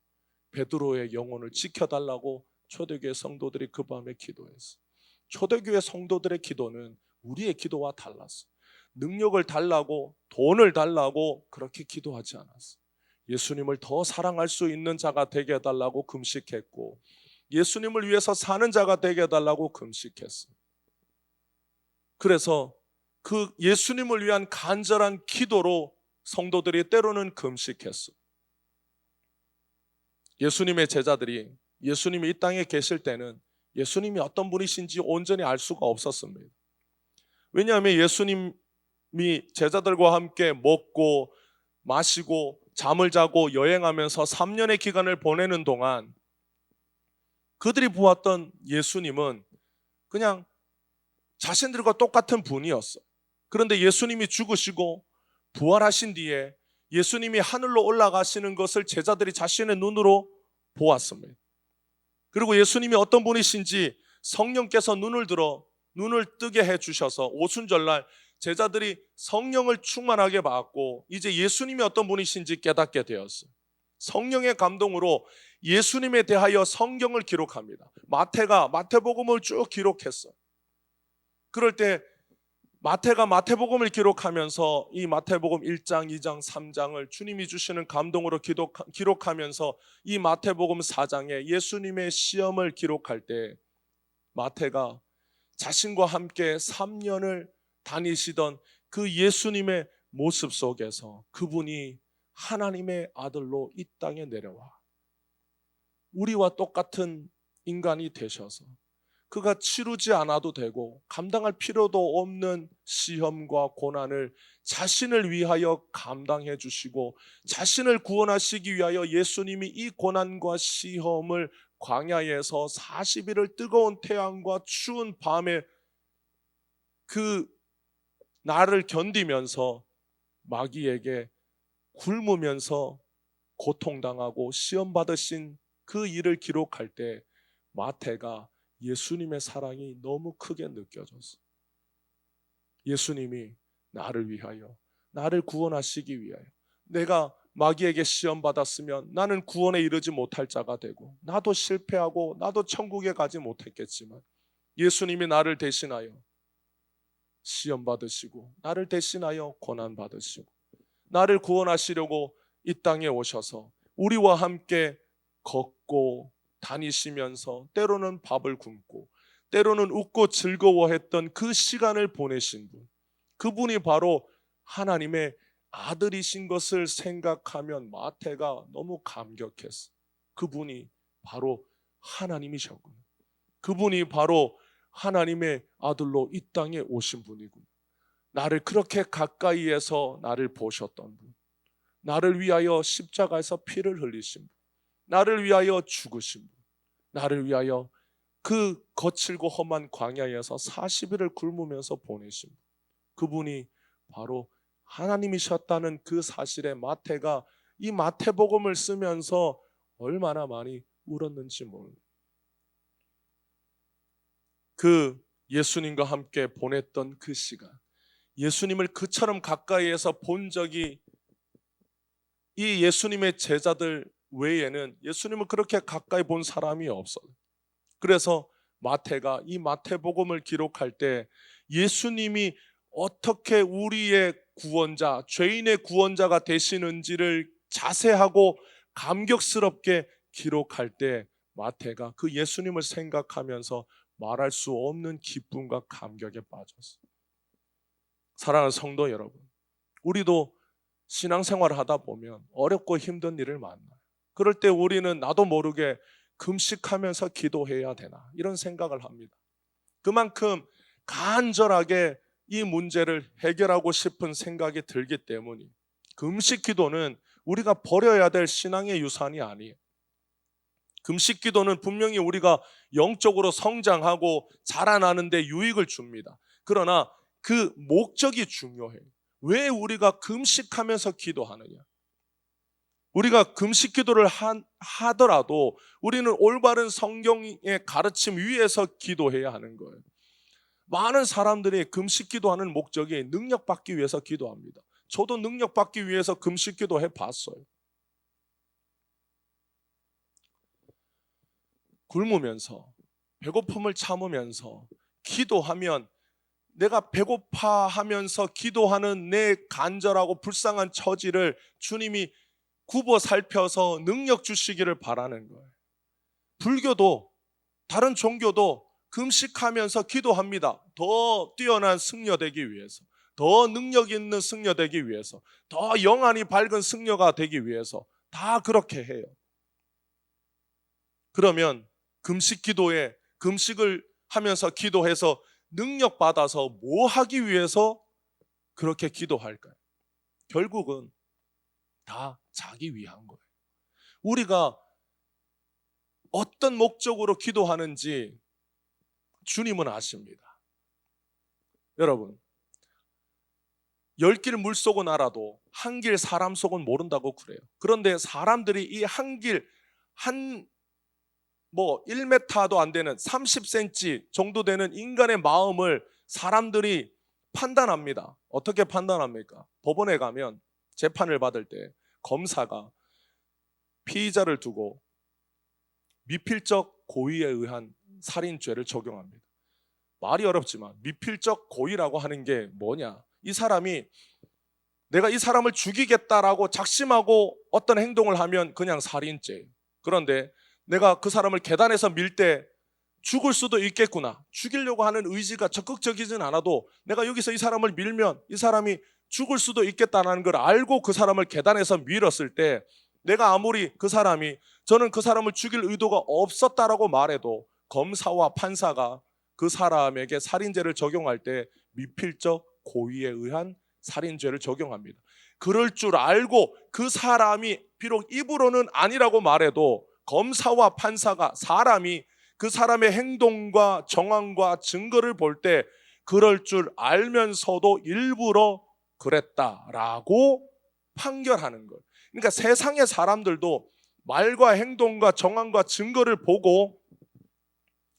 베드로의 영혼을 지켜달라고 초대교회 성도들이 그 밤에 기도했어요. 초대교회 성도들의 기도는 우리의 기도와 달랐어요. 능력을 달라고 돈을 달라고 그렇게 기도하지 않았어요. 예수님을 더 사랑할 수 있는 자가 되게 해달라고 금식했고 예수님을 위해서 사는 자가 되게 해달라고 금식했어요. 그래서 그 예수님을 위한 간절한 기도로 성도들이 때로는 금식했어요. 예수님의 제자들이 예수님이 이 땅에 계실 때는 예수님이 어떤 분이신지 온전히 알 수가 없었습니다. 왜냐하면 예수님이 제자들과 함께 먹고 마시고 잠을 자고 여행하면서 3년의 기간을 보내는 동안 그들이 보았던 예수님은 그냥 자신들과 똑같은 분이었어요. 그런데 예수님이 죽으시고 부활하신 뒤에 예수님이 하늘로 올라가시는 것을 제자들이 자신의 눈으로 보았습니다. 그리고 예수님이 어떤 분이신지 성령께서 눈을 뜨게 해주셔서 오순절날 제자들이 성령을 충만하게 받고 이제 예수님이 어떤 분이신지 깨닫게 되었어요. 성령의 감동으로 예수님에 대하여 성경을 기록합니다. 마태복음을 쭉 기록했어요. 그럴 때 마태가 마태복음을 기록하면서 이 마태복음 1장, 2장, 3장을 주님이 주시는 감동으로 기록하면서 이 마태복음 4장에 예수님의 시험을 기록할 때 마태가 자신과 함께 3년을 다니시던 그 예수님의 모습 속에서 그분이 하나님의 아들로 이 땅에 내려와 우리와 똑같은 인간이 되셔서 그가 치르지 않아도 되고 감당할 필요도 없는 시험과 고난을 자신을 위하여 감당해 주시고 자신을 구원하시기 위하여 예수님이 이 고난과 시험을 광야에서 40일을 뜨거운 태양과 추운 밤에 그 나를 견디면서 마귀에게 굶으면서 고통당하고 시험 받으신 그 일을 기록할 때 마태가 예수님의 사랑이 너무 크게 느껴졌어. 예수님이 나를 위하여, 나를 구원하시기 위하여, 내가 마귀에게 시험 받았으면 나는 구원에 이르지 못할 자가 되고 나도 실패하고 나도 천국에 가지 못했겠지만 예수님이 나를 대신하여 시험 받으시고 나를 대신하여 고난 받으시고 나를 구원하시려고 이 땅에 오셔서 우리와 함께 걷고 다니시면서 때로는 밥을 굶고 때로는 웃고 즐거워했던 그 시간을 보내신 분, 그분이 바로 하나님의 아들이신 것을 생각하면 마태가 너무 감격했어. 그분이 바로 하나님이셨구나. 그분이 바로 하나님의 아들로 이 땅에 오신 분이구나. 나를 그렇게 가까이에서 나를 보셨던 분, 나를 위하여 십자가에서 피를 흘리신 분, 나를 위하여 죽으신 분, 나를 위하여 그 거칠고 험한 광야에서 40일을 굶으면서 보내신 분, 그분이 바로 하나님이셨다는 그 사실에 마태가 이 마태복음을 쓰면서 얼마나 많이 울었는지 모릅니다. 그 예수님과 함께 보냈던 그 시간, 예수님을 그처럼 가까이에서 본 적이 이 예수님의 제자들 외에는 예수님을 그렇게 가까이 본 사람이 없어요. 그래서 마태가 이 마태복음을 기록할 때 예수님이 어떻게 우리의 구원자, 죄인의 구원자가 되시는지를 자세하고 감격스럽게 기록할 때 마태가 그 예수님을 생각하면서 말할 수 없는 기쁨과 감격에 빠졌어요. 사랑하는 성도 여러분, 우리도 신앙생활을 하다 보면 어렵고 힘든 일을 만나요. 그럴 때 우리는 나도 모르게 금식하면서 기도해야 되나 이런 생각을 합니다. 그만큼 간절하게 이 문제를 해결하고 싶은 생각이 들기 때문이 금식 기도는 우리가 버려야 될 신앙의 유산이 아니에요. 금식 기도는 분명히 우리가 영적으로 성장하고 자라나는 데 유익을 줍니다. 그러나 그 목적이 중요해요. 왜 우리가 금식하면서 기도하느냐? 우리가 금식 기도를 하더라도 우리는 올바른 성경의 가르침 위에서 기도해야 하는 거예요. 많은 사람들이 금식 기도하는 목적이 능력받기 위해서 기도합니다. 저도 능력받기 위해서 금식 기도해 봤어요. 굶으면서 배고픔을 참으면서 기도하면 내가 배고파하면서 기도하는 내 간절하고 불쌍한 처지를 주님이 굽어 살펴서 능력 주시기를 바라는 거예요. 불교도 다른 종교도 금식하면서 기도합니다. 더 뛰어난 승려되기 위해서, 더 능력 있는 승려되기 위해서, 더 영안이 밝은 승려가 되기 위해서 다 그렇게 해요. 그러면 금식을 하면서 기도해서 능력 받아서 뭐 하기 위해서 그렇게 기도할까요? 결국은 다 자기 위한 거예요. 우리가 어떤 목적으로 기도하는지 주님은 아십니다. 여러분, 10길 물속은 알아도 한 길 사람 속은 모른다고 그래요. 그런데 사람들이 이 한 길, 1m도 안 되는 30cm 정도 되는 인간의 마음을 사람들이 판단합니다. 어떻게 판단합니까? 법원에 가면 재판을 받을 때 검사가 피의자를 두고 미필적 고의에 의한 살인죄를 적용합니다. 말이 어렵지만 미필적 고의라고 하는 게 뭐냐? 이 사람이 내가 이 사람을 죽이겠다라고 작심하고 어떤 행동을 하면 그냥 살인죄. 그런데 내가 그 사람을 계단에서 밀 때 죽을 수도 있겠구나. 죽이려고 하는 의지가 적극적이진 않아도 내가 여기서 이 사람을 밀면 이 사람이 죽을 수도 있겠다는 걸 알고 그 사람을 계단에서 밀었을 때 내가 아무리 그 사람이 저는 그 사람을 죽일 의도가 없었다라고 말해도 검사와 판사가 그 사람에게 살인죄를 적용할 때 미필적 고의에 의한 살인죄를 적용합니다. 그럴 줄 알고 그 사람이 비록 입으로는 아니라고 말해도 검사와 판사가 사람이 그 사람의 행동과 정황과 증거를 볼 때 그럴 줄 알면서도 일부러 그랬다라고 판결하는 거예요. 그러니까 세상의 사람들도 말과 행동과 정황과 증거를 보고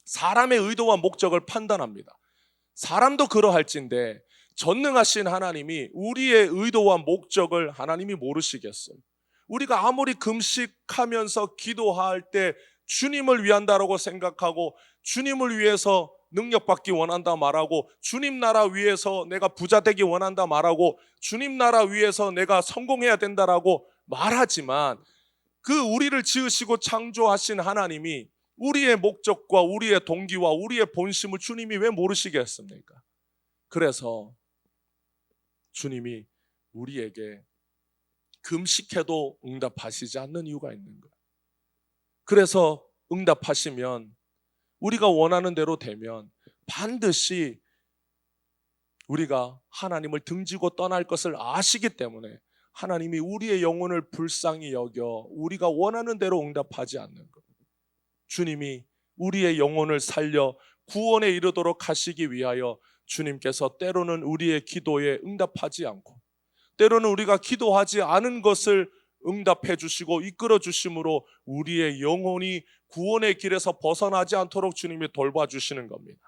사람의 의도와 목적을 판단합니다. 사람도 그러할진데 전능하신 하나님이 우리의 의도와 목적을 하나님이 모르시겠어요? 우리가 아무리 금식하면서 기도할 때 주님을 위한다라고 생각하고 주님을 위해서 능력받기 원한다 말하고 주님 나라 위해서 내가 부자 되기 원한다 말하고 주님 나라 위해서 내가 성공해야 된다라고 말하지만 그 우리를 지으시고 창조하신 하나님이 우리의 목적과 우리의 동기와 우리의 본심을 주님이 왜 모르시겠습니까? 그래서 주님이 우리에게 금식해도 응답하시지 않는 이유가 있는 거예요. 그래서 응답하시면 우리가 원하는 대로 되면 반드시 우리가 하나님을 등지고 떠날 것을 아시기 때문에 하나님이 우리의 영혼을 불쌍히 여겨 우리가 원하는 대로 응답하지 않는 것. 주님이 우리의 영혼을 살려 구원에 이르도록 하시기 위하여 주님께서 때로는 우리의 기도에 응답하지 않고 때로는 우리가 기도하지 않은 것을 응답해 주시고 이끌어 주심으로 우리의 영혼이 구원의 길에서 벗어나지 않도록 주님이 돌봐주시는 겁니다.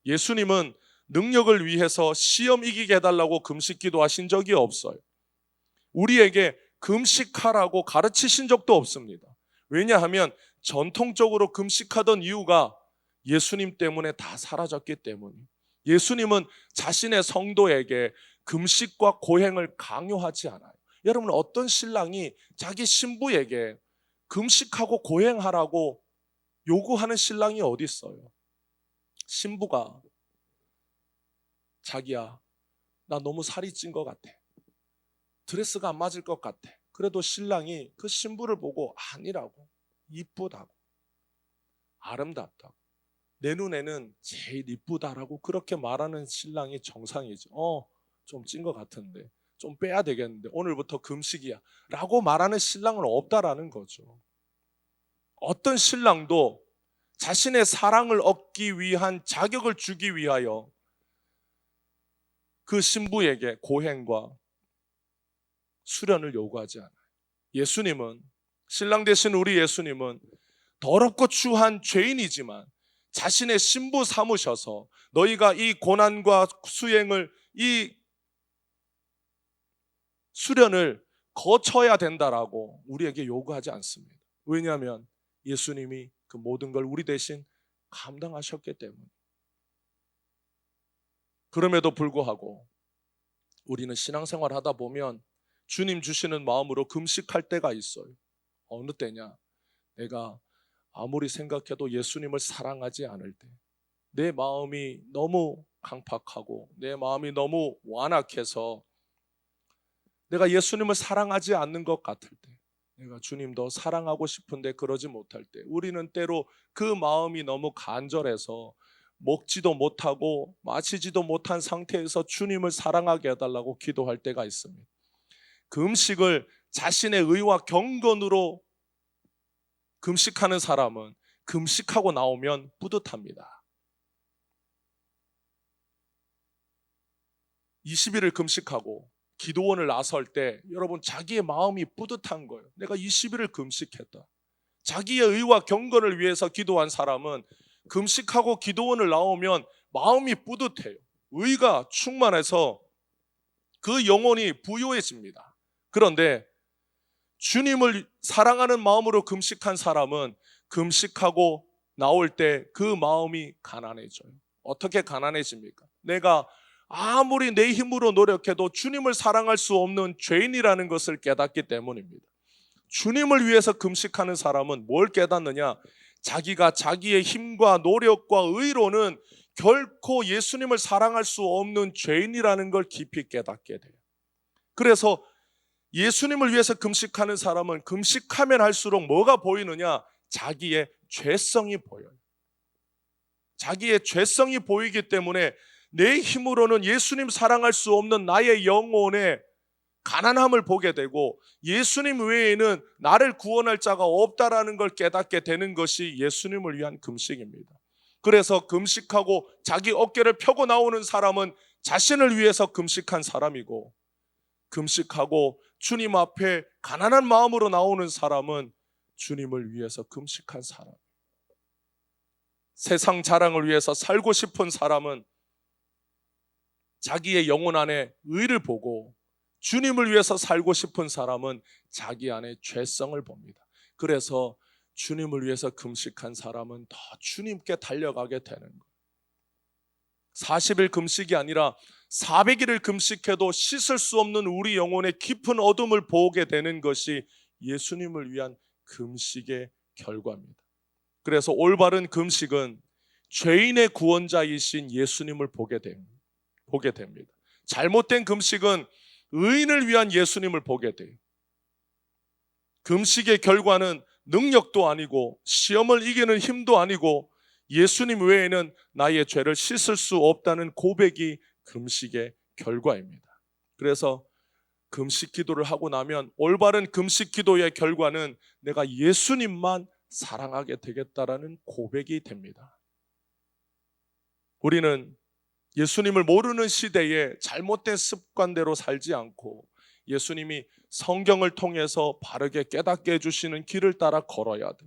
예수님은 능력을 위해서 시험 이기게 해달라고 금식 기도하신 적이 없어요. 우리에게 금식하라고 가르치신 적도 없습니다. 왜냐하면 전통적으로 금식하던 이유가 예수님 때문에 다 사라졌기 때문이에요. 예수님은 자신의 성도에게 금식과 고행을 강요하지 않아요. 여러분, 어떤 신랑이 자기 신부에게 금식하고 고행하라고 요구하는 신랑이 어디 있어요? 신부가 자기야, 나 너무 살이 찐 것 같아. 드레스가 안 맞을 것 같아. 그래도 신랑이 그 신부를 보고 아니라고, 이쁘다고, 아름답다고, 내 눈에는 제일 이쁘다라고 그렇게 말하는 신랑이 정상이죠. 좀 찐 것 같은데 좀 빼야 되겠는데 오늘부터 금식이야 라고 말하는 신랑은 없다라는 거죠. 어떤 신랑도 자신의 사랑을 얻기 위한 자격을 주기 위하여 그 신부에게 고행과 수련을 요구하지 않아요. 예수님은, 신랑 되신 우리 예수님은 더럽고 추한 죄인이지만 자신의 신부 삼으셔서 너희가 이 고난과 수행을, 이 수련을 거쳐야 된다라고 우리에게 요구하지 않습니다. 왜냐하면 예수님이 그 모든 걸 우리 대신 감당하셨기 때문에. 그럼에도 불구하고 우리는 신앙생활 하다 보면 주님 주시는 마음으로 금식할 때가 있어요. 어느 때냐? 내가 아무리 생각해도 예수님을 사랑하지 않을 때, 내 마음이 너무 강팍하고 내 마음이 너무 완악해서 내가 예수님을 사랑하지 않는 것 같을 때, 내가 주님 더 사랑하고 싶은데 그러지 못할 때, 우리는 때로 그 마음이 너무 간절해서 먹지도 못하고 마시지도 못한 상태에서 주님을 사랑하게 해달라고 기도할 때가 있습니다. 그 음식을 자신의 의와 경건으로 금식하는 사람은 금식하고 나오면 뿌듯합니다. 20일을 금식하고 기도원을 나설 때 여러분 자기의 마음이 뿌듯한 거예요. 내가 20일을 금식했다. 자기의 의와 경건을 위해서 기도한 사람은 금식하고 기도원을 나오면 마음이 뿌듯해요. 의가 충만해서 그 영혼이 부요해집니다. 그런데 주님을 사랑하는 마음으로 금식한 사람은 금식하고 나올 때 그 마음이 가난해져요. 어떻게 가난해집니까? 내가 아무리 내 힘으로 노력해도 주님을 사랑할 수 없는 죄인이라는 것을 깨닫기 때문입니다. 주님을 위해서 금식하는 사람은 뭘 깨닫느냐? 자기가 자기의 힘과 노력과 의로는 결코 예수님을 사랑할 수 없는 죄인이라는 걸 깊이 깨닫게 돼요. 그래서 예수님을 위해서 금식하는 사람은 금식하면 할수록 뭐가 보이느냐? 자기의 죄성이 보여요. 자기의 죄성이 보이기 때문에 내 힘으로는 예수님 사랑할 수 없는 나의 영혼의 가난함을 보게 되고 예수님 외에는 나를 구원할 자가 없다라는 걸 깨닫게 되는 것이 예수님을 위한 금식입니다. 그래서 금식하고 자기 어깨를 펴고 나오는 사람은 자신을 위해서 금식한 사람이고, 금식하고 주님 앞에 가난한 마음으로 나오는 사람은 주님을 위해서 금식한 사람. 세상 자랑을 위해서 살고 싶은 사람은 자기의 영혼 안에 의를 보고, 주님을 위해서 살고 싶은 사람은 자기 안에 죄성을 봅니다. 그래서 주님을 위해서 금식한 사람은 더 주님께 달려가게 되는 거예요. 40일 금식이 아니라 400일을 금식해도 씻을 수 없는 우리 영혼의 깊은 어둠을 보게 되는 것이 예수님을 위한 금식의 결과입니다. 그래서 올바른 금식은 죄인의 구원자이신 예수님을 보게 됩니다. 잘못된 금식은 의인을 위한 예수님을 보게 돼요. 금식의 결과는 능력도 아니고 시험을 이기는 힘도 아니고 예수님 외에는 나의 죄를 씻을 수 없다는 고백이 금식의 결과입니다. 그래서 금식 기도를 하고 나면 올바른 금식 기도의 결과는 내가 예수님만 사랑하게 되겠다라는 고백이 됩니다. 우리는 예수님을 모르는 시대에 잘못된 습관대로 살지 않고 예수님이 성경을 통해서 바르게 깨닫게 해주시는 길을 따라 걸어야 돼.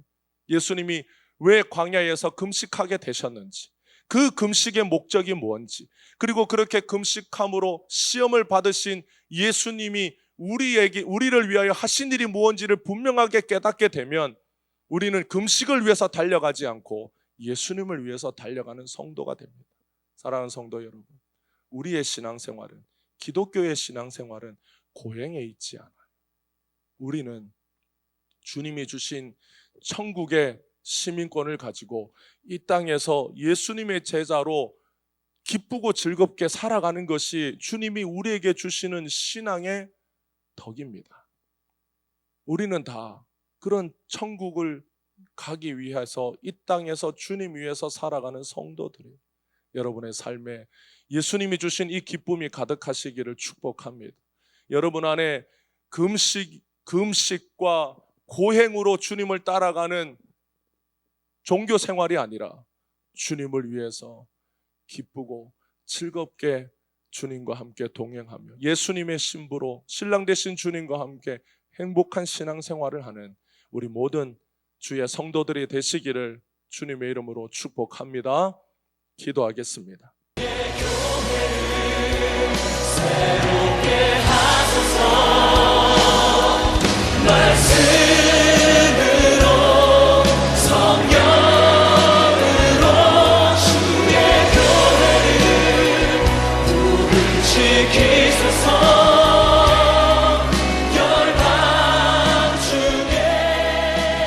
예수님이 왜 광야에서 금식하게 되셨는지, 그 금식의 목적이 뭔지, 그리고 그렇게 금식함으로 시험을 받으신 예수님이 우리를 위하여 하신 일이 무엇인지를 분명하게 깨닫게 되면 우리는 금식을 위해서 달려가지 않고 예수님을 위해서 달려가는 성도가 됩니다. 사랑하는 성도 여러분, 우리의 신앙생활은, 기독교의 신앙생활은 고행에 있지 않아요. 우리는 주님이 주신 천국의 시민권을 가지고 이 땅에서 예수님의 제자로 기쁘고 즐겁게 살아가는 것이 주님이 우리에게 주시는 신앙의 덕입니다. 우리는 다 그런 천국을 가기 위해서 이 땅에서 주님 위해서 살아가는 성도들이에요. 여러분의 삶에 예수님이 주신 이 기쁨이 가득하시기를 축복합니다. 여러분 안에 금식과 고행으로 주님을 따라가는 종교 생활이 아니라 주님을 위해서 기쁘고 즐겁게 주님과 함께 동행하며 예수님의 신부로 신랑 되신 주님과 함께 행복한 신앙생활을 하는 우리 모든 주의 성도들이 되시기를 주님의 이름으로 축복합니다. 기도하겠습니다. 새롭게 하소서.